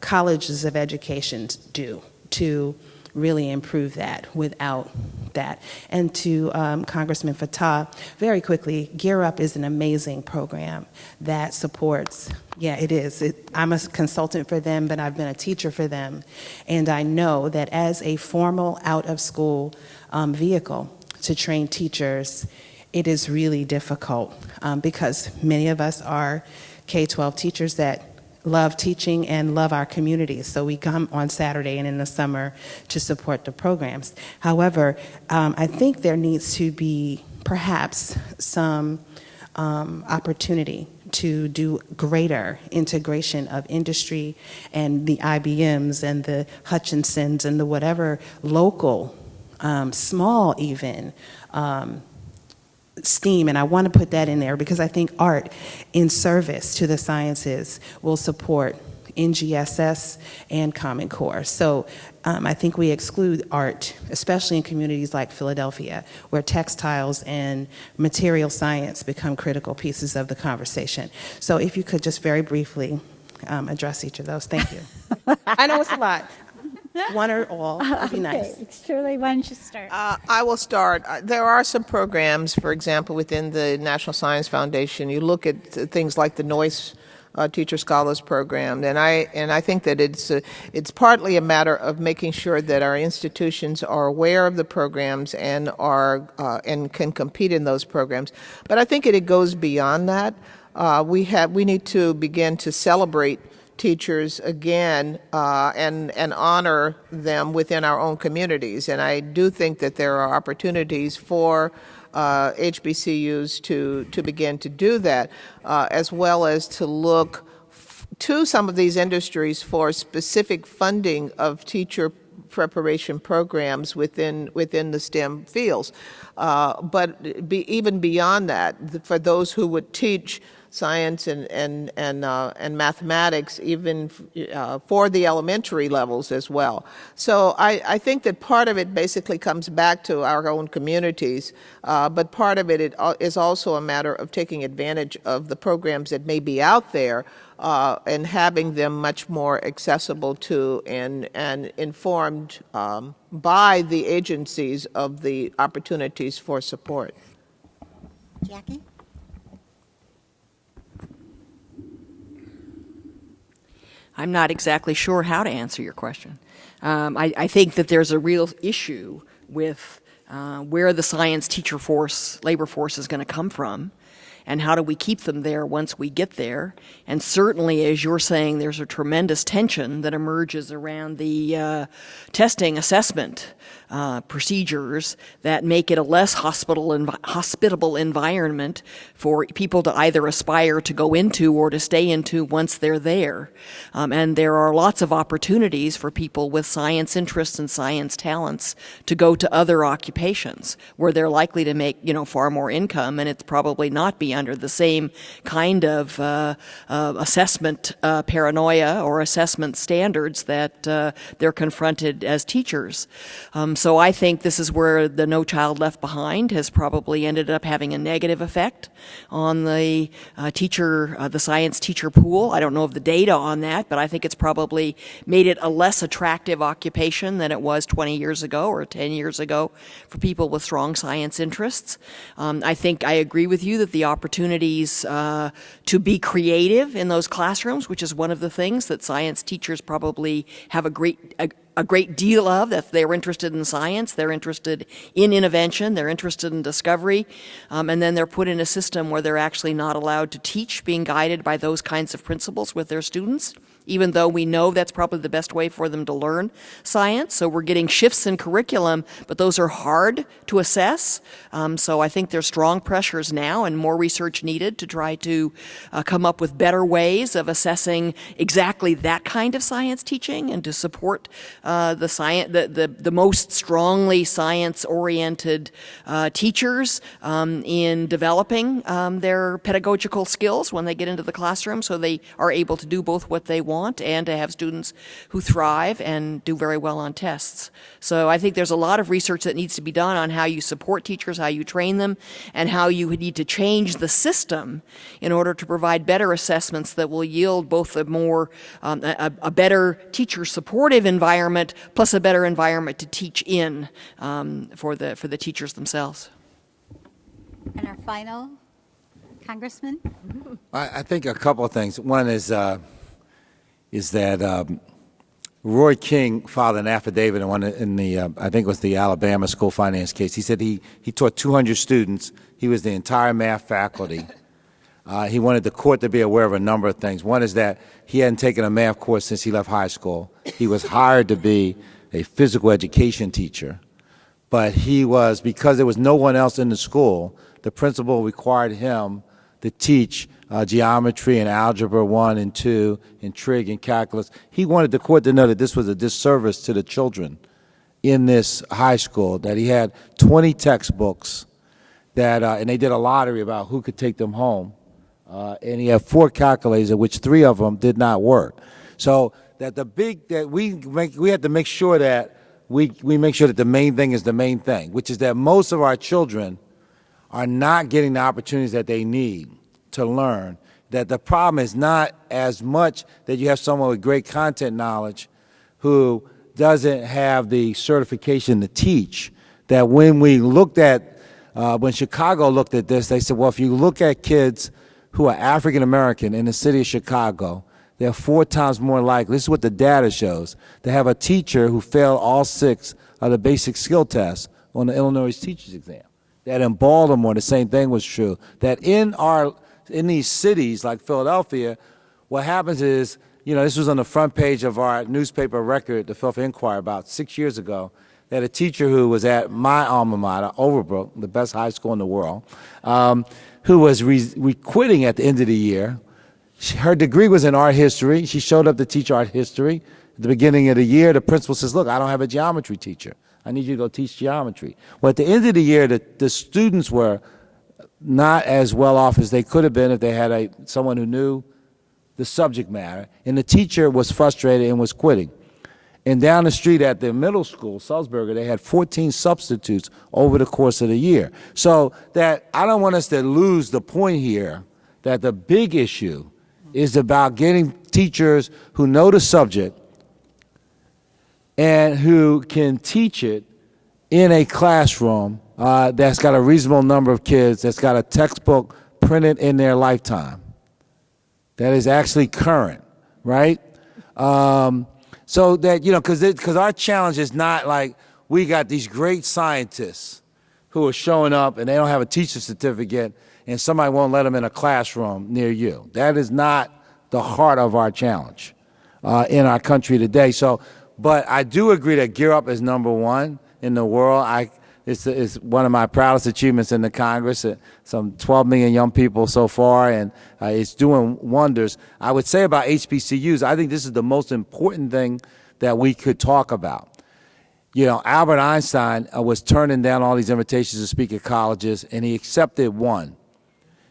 colleges of education do to really improve that without that? And to Congressman Fattah, very quickly, Gear Up is an amazing program that supports, yeah, it is. I'm a consultant for them, but I've been a teacher for them. And I know that as a formal out-of-school vehicle to train teachers, it is really difficult because many of us are K-12 teachers that love teaching and love our communities. So we come on Saturday and in the summer to support the programs. However, I think there needs to be perhaps some opportunity to do greater integration of industry and the IBMs and the Hutchinsons and the whatever local, small even, STEAM, and I want to put that in there because I think art in service to the sciences will support NGSS and Common Core. So I think we exclude art, especially in communities like Philadelphia, where textiles and material science become critical pieces of the conversation. So if you could just very briefly address each of those. Thank you. I know it's a lot. One or all would be nice. Shirley, why don't you start? I will start. There are some programs, for example, within the National Science Foundation. You look at things like the Noyce Teacher Scholars Program, and I think that it's partly a matter of making sure that our institutions are aware of the programs and and can compete in those programs. But I think it goes beyond that. We need to begin to celebrate teachers again and honor them within our own communities. And I do think that there are opportunities for HBCUs to begin to do that, as well as to look to some of these industries for specific funding of teacher preparation programs within the STEM fields. But even beyond that, for those who would teach science and mathematics, even for the elementary levels as well. So I think that part of it basically comes back to our own communities, but part of it is also a matter of taking advantage of the programs that may be out there and having them much more accessible to and informed by the agencies of the opportunities for support. Jackie? I'm not exactly sure how to answer your question. I think that there's a real issue with where the science teacher force, labor force is going to come from. and how do we keep them there once we get there. And certainly, as you're saying, there's a tremendous tension that emerges around the testing assessment procedures that make it a less hospitable environment for people to either aspire to go into or to stay into once they're there. And there are lots of opportunities for people with science interests and science talents to go to other occupations where they're likely to make, far more income, and it's probably not be under the same kind of assessment paranoia or assessment standards that they're confronted as teachers. So I think this is where the No Child Left Behind has probably ended up having a negative effect on the the science teacher pool. I don't know of the data on that, but I think it's probably made it a less attractive occupation than it was 20 years ago or 10 years ago for people with strong science interests. I think I agree with you that the opportunities to be creative in those classrooms, which is one of the things that science teachers probably have a great deal of, that they're interested in science, they're interested in invention, they're interested in discovery, and then they're put in a system where they're actually not allowed to teach, being guided by those kinds of principles with their students, even though we know that's probably the best way for them to learn science. So we're getting shifts in curriculum, but those are hard to assess. So I think there's strong pressures now and more research needed to try to come up with better ways of assessing exactly that kind of science teaching and to support the most strongly science-oriented teachers in developing their pedagogical skills when they get into the classroom, so they are able to do both what they want and to have students who thrive and do very well on tests. So I think there's a lot of research that needs to be done on how you support teachers, how you train them, and how you need to change the system in order to provide better assessments that will yield both a better teacher supportive environment plus a better environment to teach in for the teachers themselves. And our final, Congressman? I think a couple of things. One is that Roy King filed an affidavit in the I think it was the Alabama school finance case. He said he taught 200 students. He was the entire math faculty. He wanted the court to be aware of a number of things. One is that he hadn't taken a math course since he left high school. He was hired to be a physical education teacher, but because there was no one else in the school, the principal required him to teach geometry and algebra 1 and 2 and trig and calculus. He wanted the court to know that this was a disservice to the children in this high school, that he had 20 textbooks and they did a lottery about who could take them home. And he had 4 calculators, of which 3 of them did not work. So we have to make sure that we make sure that the main thing is the main thing, which is that most of our children are not getting the opportunities that they need to learn. That the problem is not as much that you have someone with great content knowledge who doesn't have the certification to teach. That when we looked at, when Chicago looked at this, they said, well, if you look at kids who are African American in the city of Chicago, they're 4 times more likely, this is what the data shows, to have a teacher who failed all 6 of the basic skill tests on the Illinois teacher's exam. That in Baltimore, the same thing was true. That in these cities like Philadelphia, what happens is, this was on the front page of our newspaper record, the Philadelphia Inquirer, about 6 years ago, that a teacher who was at my alma mater, Overbrook, the best high school in the world, who was quitting at the end of the year. Her degree was in art history. She showed up to teach art history. At the beginning of the year, the principal says, look, I don't have a geometry teacher. I need you to go teach geometry. Well, at the end of the year, the students were not as well off as they could have been if they had someone who knew the subject matter. And the teacher was frustrated and was quitting. And down the street at the middle school, Sulzberger, they had 14 substitutes over the course of the year. So that I don't want us to lose the point here that the big issue is about getting teachers who know the subject and who can teach it in a classroom that's got a reasonable number of kids, that's got a textbook printed in their lifetime, that is actually current, right? So that, because our challenge is not like we got these great scientists who are showing up and they don't have a teacher certificate and somebody won't let them in a classroom near you. That is not the heart of our challenge in our country today. So, but I do agree that Gear Up is number one in the world. It's one of my proudest achievements in the Congress. Some 12 million young people so far, and it's doing wonders. I would say about HBCUs, I think this is the most important thing that we could talk about. You know, Albert Einstein was turning down all these invitations to speak at colleges, and he accepted one.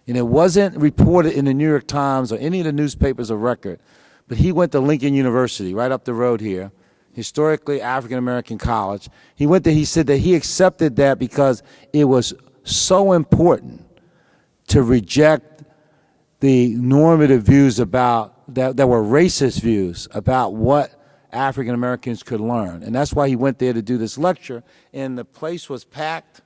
And it wasn't reported in the New York Times or any of the newspapers of record, but he went to Lincoln University, right up the road here, historically African-American college. He went there, he said that he accepted that because it was so important to reject the normative views about, that were racist views about what African Americans could learn. And that's why he went there to do this lecture, and the place was packed.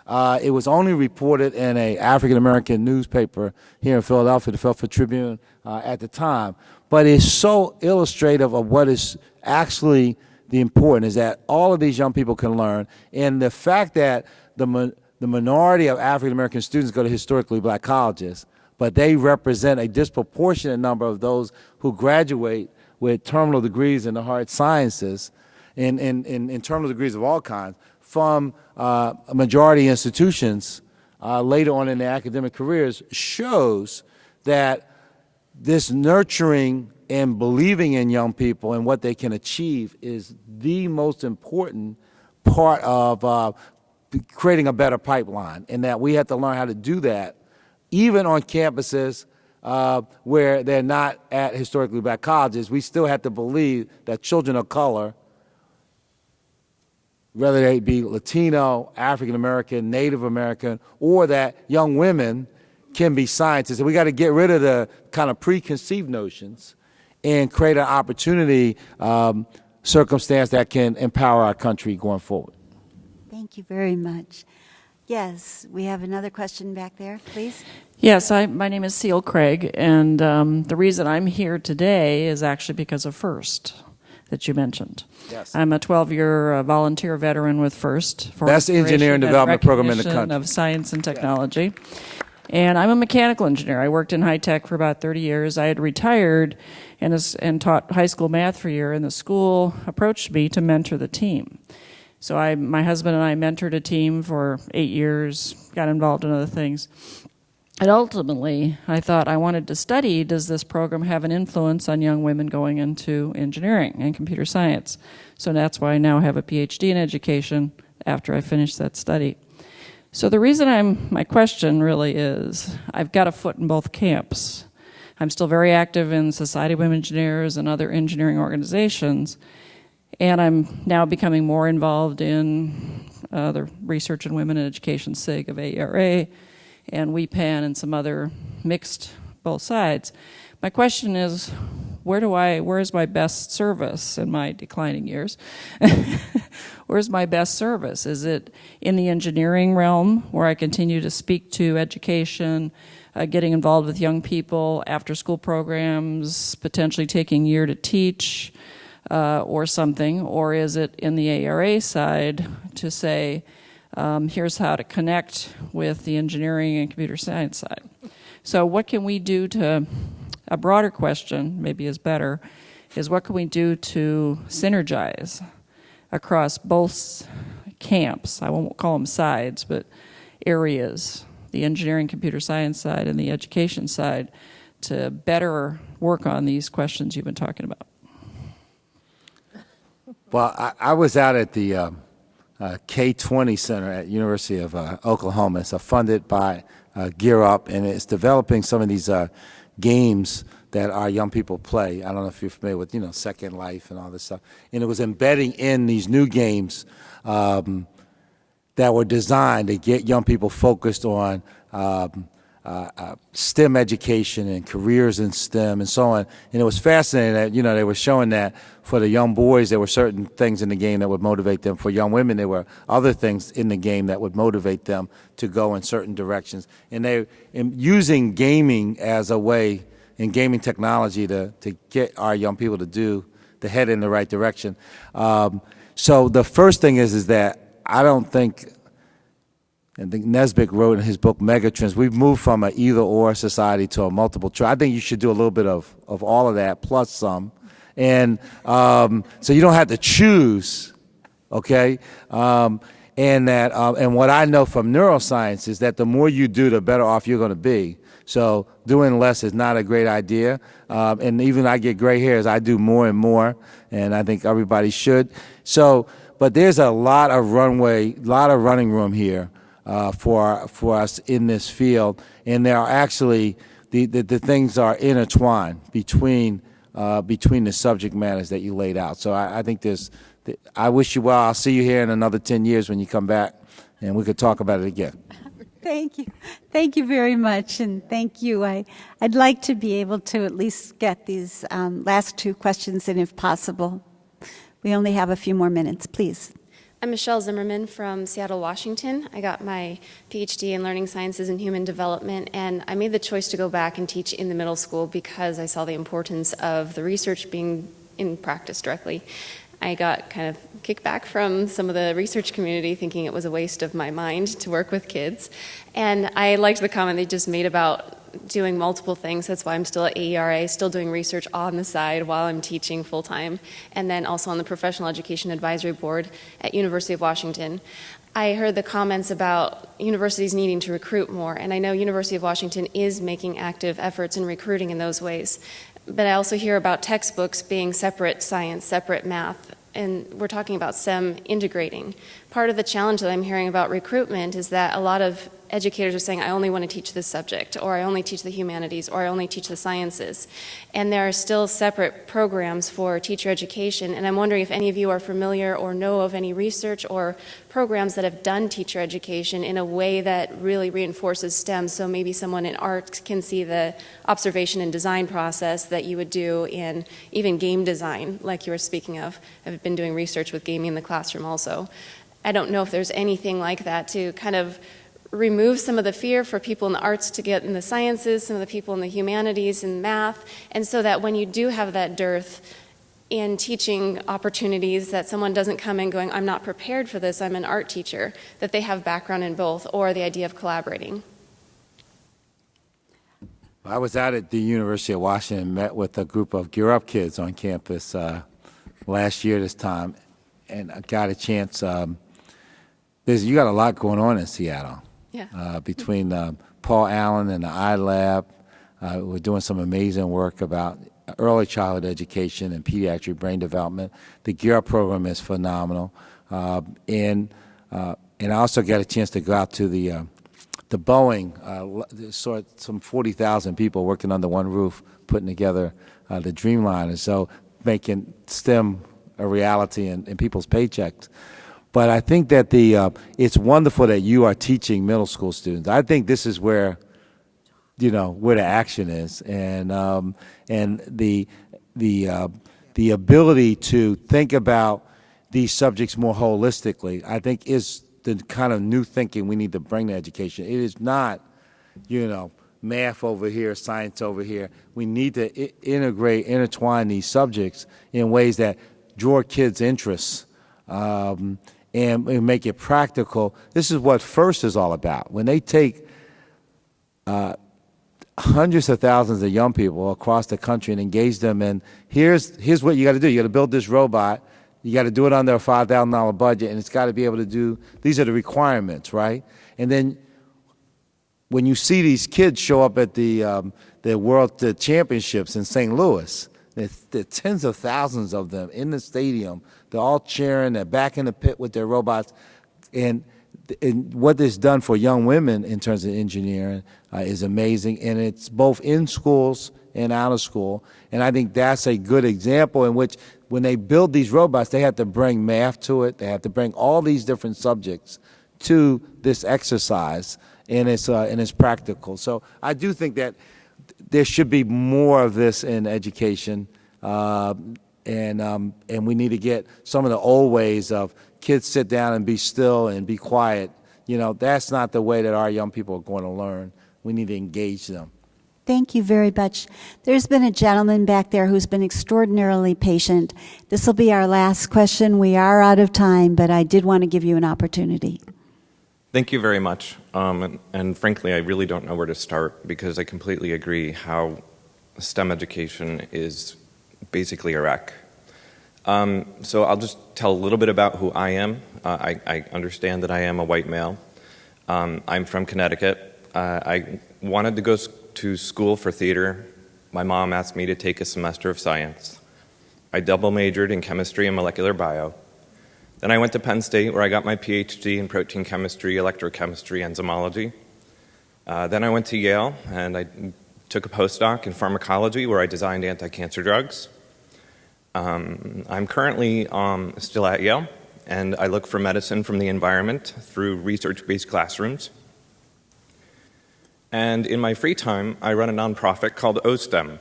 It was only reported in an African American newspaper here in Philadelphia, the Philadelphia Tribune, at the time. But it's so illustrative of what is actually the important, is that all of these young people can learn, and the fact that the minority of African American students go to historically black colleges, but they represent a disproportionate number of those who graduate with terminal degrees in the hard sciences, in terminal degrees of all kinds, from majority institutions later on in their academic careers, shows that this nurturing and believing in young people and what they can achieve is the most important part of creating a better pipeline, and that we have to learn how to do that even on campuses where they're not at historically black colleges. We still have to believe that children of color, whether they be Latino, African American, Native American, or that young women can be scientists. And we got to get rid of the kind of preconceived notions and create an opportunity circumstance that can empower our country going forward. Thank you very much. Yes, we have another question back there, please. Yes, my name is Seal Craig, and the reason I'm here today is actually because of FIRST that you mentioned. Yes. I'm a 12-year volunteer veteran with FIRST. For Best engineering development program in the country. Of science and technology. Yeah. And I'm a mechanical engineer. I worked in high tech for about 30 years. I had retired and taught high school math for a year, and the school approached me to mentor the team. So my husband and I mentored a team for 8 years, got involved in other things. And ultimately, I thought I wanted to study, does this program have an influence on young women going into engineering and computer science? So that's why I now have a PhD in education after I finished that study. So the reason my question really is, I've got a foot in both camps. I'm still very active in Society of Women Engineers and other engineering organizations, and I'm now becoming more involved in the Research in Women in Education SIG of AERA, and WEPAN and some other mixed both sides. My question is, where is my best service in my declining years? Where's my best service? Is it in the engineering realm, where I continue to speak to education, getting involved with young people, after school programs, potentially taking a year to teach or something? Or is it in the AERA side to say, here's how to connect with the engineering and computer science side? So what can we do to, a broader question maybe is better, is what can we do to synergize across both camps? I won't call them sides, but areas, the engineering computer science side and the education side, to better work on these questions you've been talking about. Well, I was out at the K-20 Center at University of Oklahoma. It's funded by Gear Up, and it's developing some of these games that our young people play. I don't know if you're familiar with, Second Life and all this stuff. And it was embedding in these new games that were designed to get young people focused on STEM education and careers in STEM and so on. And it was fascinating that, they were showing that for the young boys, there were certain things in the game that would motivate them. For young women, there were other things in the game that would motivate them to go in certain directions. And using gaming as a way, in gaming technology, to get our young people to head in the right direction. So the first thing is that I don't think I think Nesbitt wrote in his book Megatrends, we've moved from an either-or society to a multiple choice. I think you should do a little bit of all of that plus some. And so you don't have to choose, okay? And what I know from neuroscience is that the more you do, the better off you're going to be. So doing less is not a great idea. And even I get gray hairs, I do more and more, and I think everybody should. So, but there's a lot of running room here for us in this field, and there are actually the things are intertwined between the subject matters that you laid out. So I think I wish you well. I'll see you here in another 10 years when you come back, and we could talk about it again. Thank you. Thank you very much, and thank you. I'd like to be able to at least get these last two questions in, if possible. We only have a few more minutes, please. I'm Michele Zimmerman from Seattle, Washington. I got my PhD in Learning Sciences and Human Development, and I made the choice to go back and teach in the middle school because I saw the importance of the research being in practice directly. I got kind of kickback from some of the research community thinking it was a waste of my mind to work with kids. And I liked the comment they just made about doing multiple things. That's why I'm still at AERA, still doing research on the side while I'm teaching full-time, and then also on the Professional Education Advisory Board at University of Washington. I heard the comments about universities needing to recruit more, and I know University of Washington is making active efforts in recruiting in those ways. But I also hear about textbooks being separate science, separate math, and we're talking about STEM integrating. Part of the challenge that I'm hearing about recruitment is that a lot of educators are saying, I only want to teach this subject, or I only teach the humanities, or I only teach the sciences. And there are still separate programs for teacher education, and I'm wondering if any of you are familiar or know of any research or programs that have done teacher education in a way that really reinforces STEM, so maybe someone in art can see the observation and design process that you would do in even game design, like you were speaking of. I've been doing research with gaming in the classroom also. I don't know if there's anything like that to kind of remove some of the fear for people in the arts to get in the sciences, some of the people in the humanities and math, and so that when you do have that dearth in teaching opportunities, that someone doesn't come in going, I'm not prepared for this, I'm an art teacher, that they have background in both, or the idea of collaborating. I was out at the University of Washington and met with a group of Gear Up kids on campus last year this time, and I got a chance. You got a lot going on in Seattle. Yeah. Between Paul Allen and the iLab, we're doing some amazing work about early childhood education and pediatric brain development. The Gear Up program is phenomenal, and I also got a chance to go out to the Boeing. Saw some 40,000 people working under one roof, putting together the Dreamliner, so making STEM a reality in people's paychecks. But I think that it's wonderful that you are teaching middle school students. I think this is where the action is, and the ability to think about these subjects more holistically, I think, is the kind of new thinking we need to bring to education. It is not, math over here, science over here. We need to intertwine these subjects in ways that draw kids' interests. And make it practical. This is what FIRST is all about. When they take hundreds of thousands of young people across the country and engage them in, here's what you got to do. You got to build this robot. You got to do it under a $5,000 budget, and it's got to be able to do, these are the requirements, right? And then when you see these kids show up at the World Championships in St. Louis, there are tens of thousands of them in the stadium. They're all cheering. They're back in the pit with their robots. And what this done for young women in terms of engineering is amazing. And it's both in schools and out of school. And I think that's a good example in which when they build these robots, they have to bring math to it. They have to bring all these different subjects to this exercise. And it's practical. So I do think that there should be more of this in education, and we need to get some of the old ways of kids sit down and be still and be quiet. That's not the way that our young people are going to learn. We need to engage them. Thank you very much. There's been a gentleman back there who's been extraordinarily patient. This will be our last question. We are out of time, but I did want to give you an opportunity. Thank you very much. And frankly, I really don't know where to start because I completely agree how STEM education is basically a wreck. So I'll just tell a little bit about who I am. I understand that I am a white male. I'm from Connecticut. I wanted to go to school for theater. My mom asked me to take a semester of science. I double majored in chemistry and molecular bio. Then I went to Penn State where I got my PhD in protein chemistry, electrochemistry, enzymology. Then I went to Yale and I took a postdoc in pharmacology where I designed anti-cancer drugs. I'm currently still at Yale and I look for medicine from the environment through research-based classrooms. And in my free time, I run a nonprofit called OSTEM,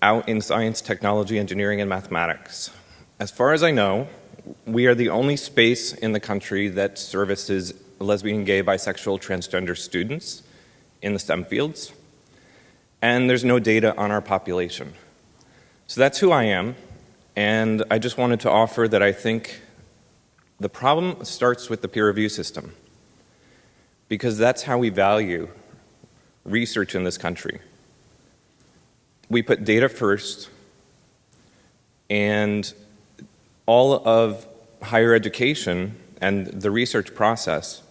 Out in Science, Technology, Engineering, and Mathematics. As far as I know, we are the only space in the country that services lesbian, gay, bisexual, transgender students in the STEM fields. And there's no data on our population. So that's who I am. And I just wanted to offer that I think the problem starts with the peer review system, because that's how we value research in this country. We put data first, and all of higher education and the research process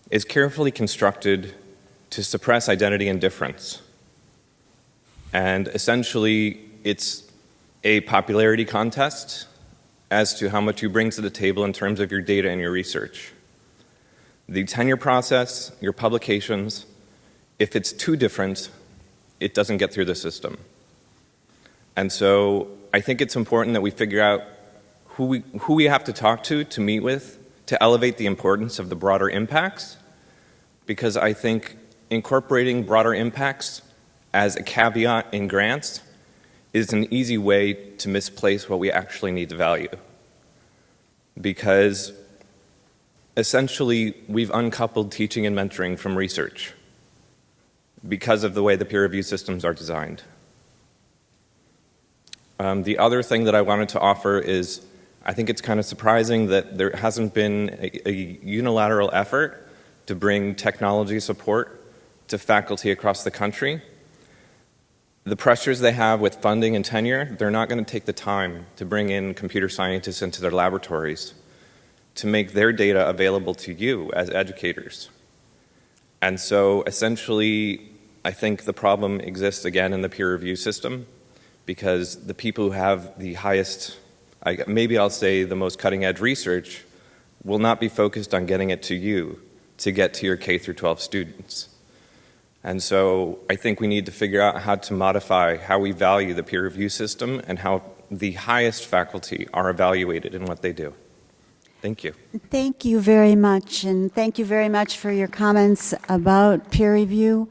is carefully constructed to suppress identity and difference. And essentially, it's a popularity contest as to how much you bring to the table in terms of your data and your research. The tenure process, your publications, if it's too different, it doesn't get through the system. And so I think it's important that we figure out who we have to talk to meet with, to elevate the importance of the broader impacts, because I think incorporating broader impacts as a caveat in grants is an easy way to misplace what we actually need to value. Because essentially, we've uncoupled teaching and mentoring from research because of the way the peer review systems are designed. The other thing that I wanted to offer is, I think it's kind of surprising that there hasn't been a unilateral effort to bring technology support to faculty across the country. The pressures they have with funding and tenure, they're not going to take the time to bring in computer scientists into their laboratories to make their data available to you as educators. And so essentially, I think the problem exists again in the peer review system, because the people who have the highest, maybe I'll say the most cutting edge research, will not be focused on getting it to you to get to your K through 12 students. And so I think we need to figure out how to modify how we value the peer review system and how the highest faculty are evaluated in what they do. Thank you. Thank you very much, and thank you very much for your comments about peer review.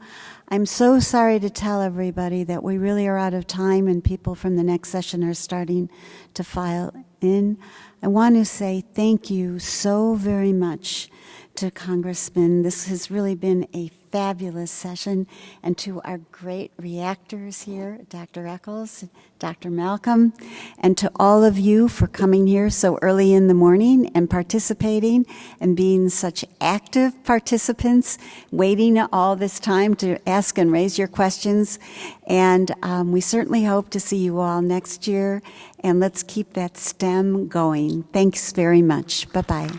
I'm so sorry to tell everybody that we really are out of time and people from the next session are starting to file in. I want to say thank you so very much to Congressman. This has really been a fabulous session, and to our great reactors here, Dr. Eccles, Dr. Malcolm, and to all of you for coming here so early in the morning and participating and being such active participants, waiting all this time to ask and raise your questions. And we certainly hope to see you all next year, and let's keep that STEM going. Thanks very much. Bye-bye.